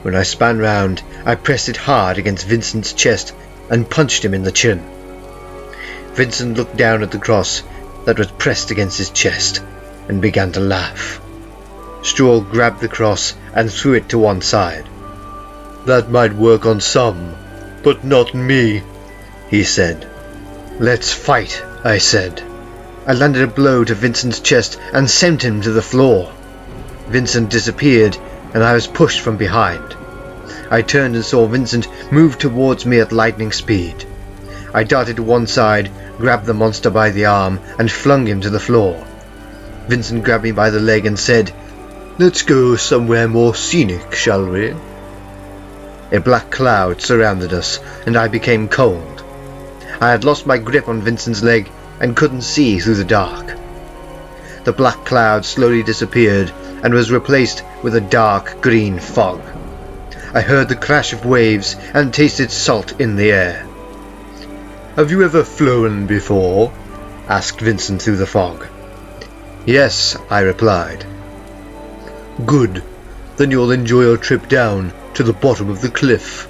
when I span round, I pressed it hard against Vincent's chest and punched him in the chin. Vincent looked down at the cross that was pressed against his chest and began to laugh. Straw grabbed the cross and threw it to one side. "That might work on some, but not me," he said. "Let's fight," I said. I landed a blow to Vincent's chest and sent him to the floor. Vincent disappeared, and I was pushed from behind. I turned and saw Vincent move towards me at lightning speed. I darted to one side, grabbed the monster by the arm, and flung him to the floor. Vincent grabbed me by the leg and said, "Let's go somewhere more scenic, shall we?" A black cloud surrounded us, and I became cold. I had lost my grip on Vincent's leg and couldn't see through the dark. The black cloud slowly disappeared and was replaced with a dark green fog. I heard the crash of waves and tasted salt in the air. "Have you ever flown before?" asked Vincent through the fog. "Yes," I replied. "Good. Then you'll enjoy your trip down to the bottom of the cliff."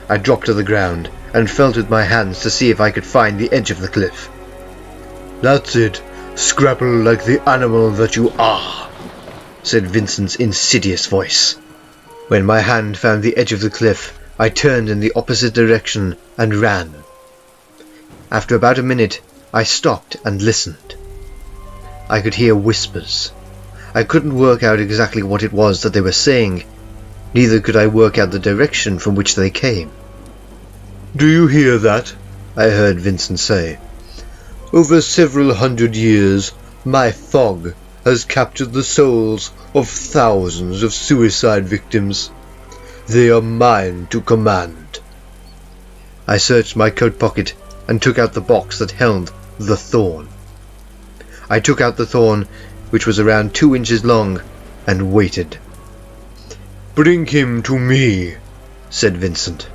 I dropped to the ground and felt with my hands to see if I could find the edge of the cliff. "That's it. Scrapple like the animal that you are," said Vincent's insidious voice. When my hand found the edge of the cliff, I turned in the opposite direction and ran. After about a minute, I stopped and listened. I could hear whispers. I couldn't work out exactly what it was that they were saying. Neither could I work out the direction from which they came. "Do you hear that?" I heard Vincent say. "Over several hundred years, my fog has captured the souls of thousands of suicide victims. They are mine to command." I searched my coat pocket and took out the box that held the thorn. I took out the thorn, which was around 2 inches long, and waited. "Bring him to me," said Vincent.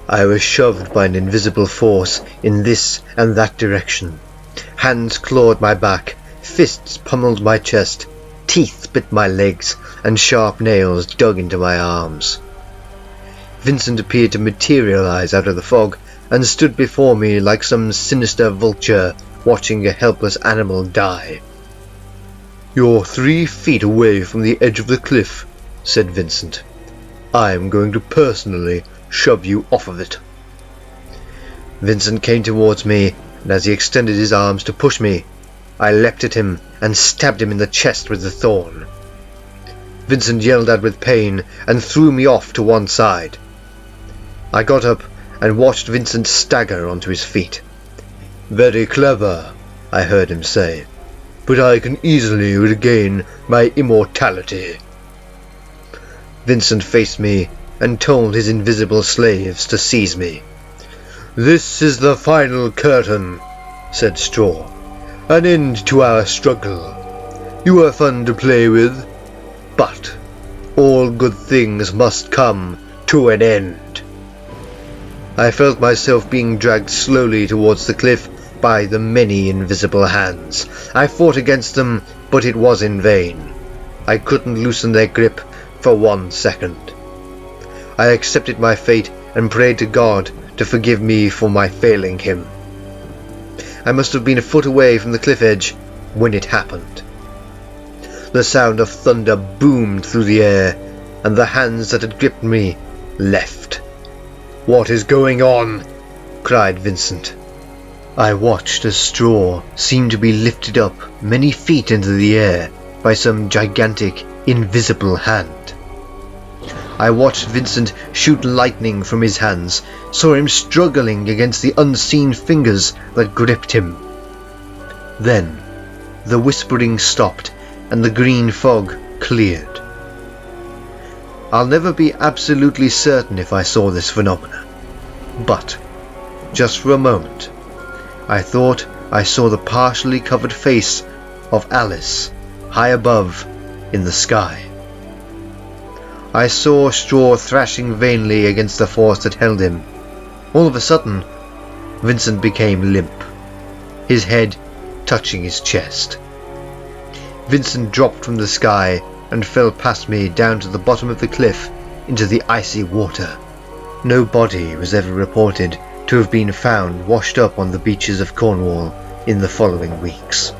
I was shoved by an invisible force in this and that direction. Hands clawed my back, fists pummeled my chest, teeth bit my legs, and sharp nails dug into my arms. Vincent appeared to materialize out of the fog and stood before me like some sinister vulture watching a helpless animal die. "You're 3 feet away from the edge of the cliff," said Vincent. "I'm going to personally shove you off of it." Vincent came towards me, and as he extended his arms to push me, I leapt at him and stabbed him in the chest with the thorn. Vincent yelled out with pain and threw me off to one side. I got up and watched Vincent stagger onto his feet. "Very clever," I heard him say, "but I can easily regain my immortality." Vincent faced me and told his invisible slaves to seize me. "This is the final curtain," said Straw. "An end to our struggle. You are fun to play with, but all good things must come to an end." I felt myself being dragged slowly towards the cliff by the many invisible hands. I fought against them, but it was in vain. I couldn't loosen their grip for 1 second. I accepted my fate and prayed to God to forgive me for my failing him. I must have been a foot away from the cliff edge when it happened. The sound of thunder boomed through the air, and the hands that had gripped me left. "What is going on?" cried Vincent. I watched as Straw seemed to be lifted up many feet into the air by some gigantic, invisible hand. I watched Vincent shoot lightning from his hands, saw him struggling against the unseen fingers that gripped him. Then, the whispering stopped and the green fog cleared. I'll never be absolutely certain if I saw this phenomena, but, just for a moment, I thought I saw the partially covered face of Alice high above in the sky. I saw Straw thrashing vainly against the force that held him. All of a sudden, Vincent became limp, his head touching his chest. Vincent dropped from the sky and fell past me down to the bottom of the cliff into the icy water. No body was ever reported to have been found washed up on the beaches of Cornwall in the following weeks.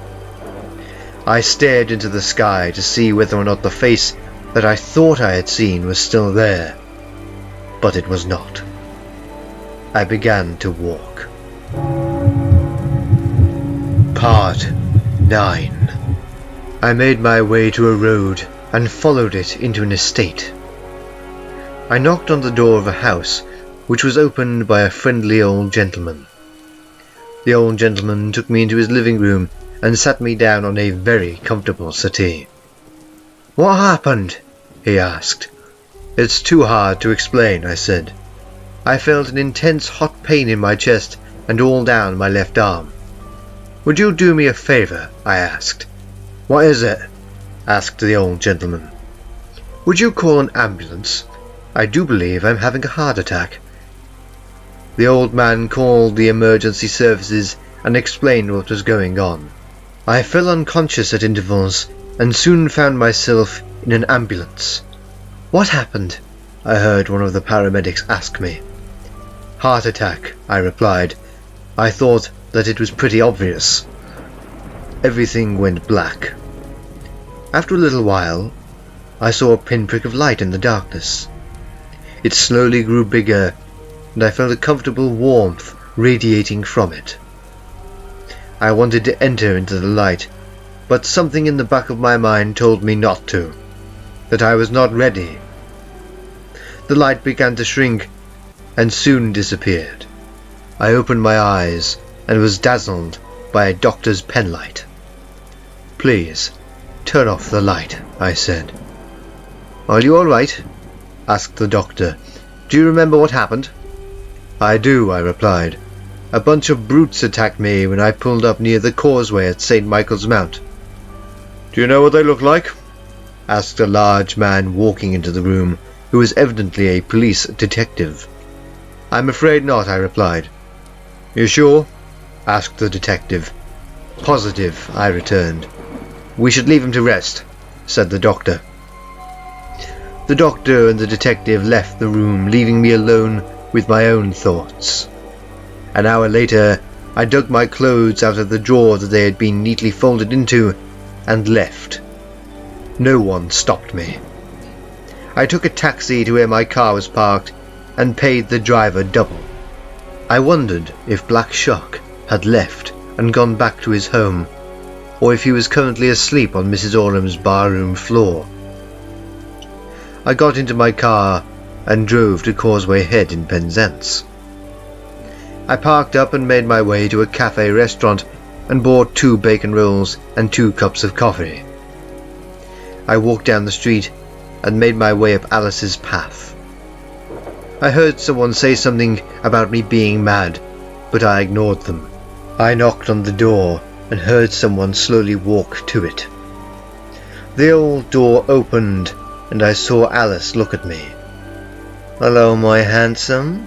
I stared into the sky to see whether or not the face that I thought I had seen was still there, but it was not. I began to walk. Part 9. I made my way to a road and followed it into an estate. I knocked on the door of a house, which was opened by a friendly old gentleman. The old gentleman took me into his living room and sat me down on a very comfortable settee. "What happened?" he asked. "It's too hard to explain," I said. I felt an intense hot pain in my chest and all down my left arm. "Would you do me a favour?" I asked. "What is it?" asked the old gentleman. "Would you call an ambulance? I do believe I'm having a heart attack." The old man called the emergency services and explained what was going on. I fell unconscious at intervals and soon found myself in an ambulance. "What happened?" I heard one of the paramedics ask me. "Heart attack," I replied. I thought that it was pretty obvious. Everything went black. After a little while, I saw a pinprick of light in the darkness. It slowly grew bigger, and I felt a comfortable warmth radiating from it. I wanted to enter into the light, but something in the back of my mind told me not to, that I was not ready. The light began to shrink and soon disappeared. I opened my eyes and was dazzled by a doctor's penlight. "Please, turn off the light," I said. "Are you all right?" asked the doctor. "Do you remember what happened?" "I do," I replied. "A bunch of brutes attacked me when I pulled up near the causeway at St. Michael's Mount." "Do you know what they look like?" asked a large man walking into the room, who was evidently a police detective. "I'm afraid not," I replied. "You sure?" asked the detective. "Positive," I returned. "We should leave him to rest," said the doctor. The doctor and the detective left the room, leaving me alone with my own thoughts. An hour later, I dug my clothes out of the drawer that they had been neatly folded into and left. No one stopped me. I took a taxi to where my car was parked and paid the driver double. I wondered if Black Shuck had left and gone back to his home, or if he was currently asleep on Mrs. Oram's barroom floor. I got into my car and drove to Causeway Head in Penzance. I parked up and made my way to a cafe restaurant and bought 2 bacon rolls and 2 cups of coffee. I walked down the street and made my way up Alice's path. I heard someone say something about me being mad, but I ignored them. I knocked on the door and heard someone slowly walk to it. The old door opened and I saw Alice look at me. "Hello, my handsome.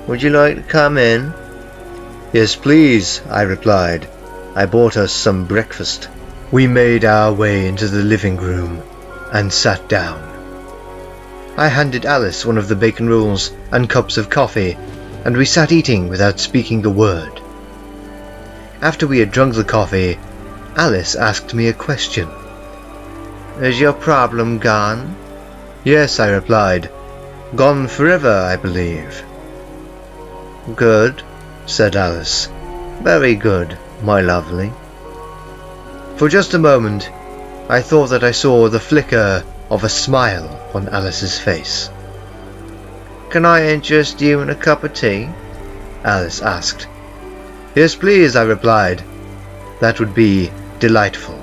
Would you like to come in?" "Yes, please," I replied. I bought us some breakfast. We made our way into the living room and sat down. I handed Alice one of the bacon rolls and cups of coffee, and we sat eating without speaking a word. After we had drunk the coffee, Alice asked me a question. "Is your problem gone?" "Yes," I replied. "Gone forever, I believe." "Good," said Alice. "Very good, my lovely." For just a moment, I thought that I saw the flicker of a smile on Alice's face. "Can I interest you in a cup of tea?" Alice asked. "Yes, please," I replied. "That would be delightful."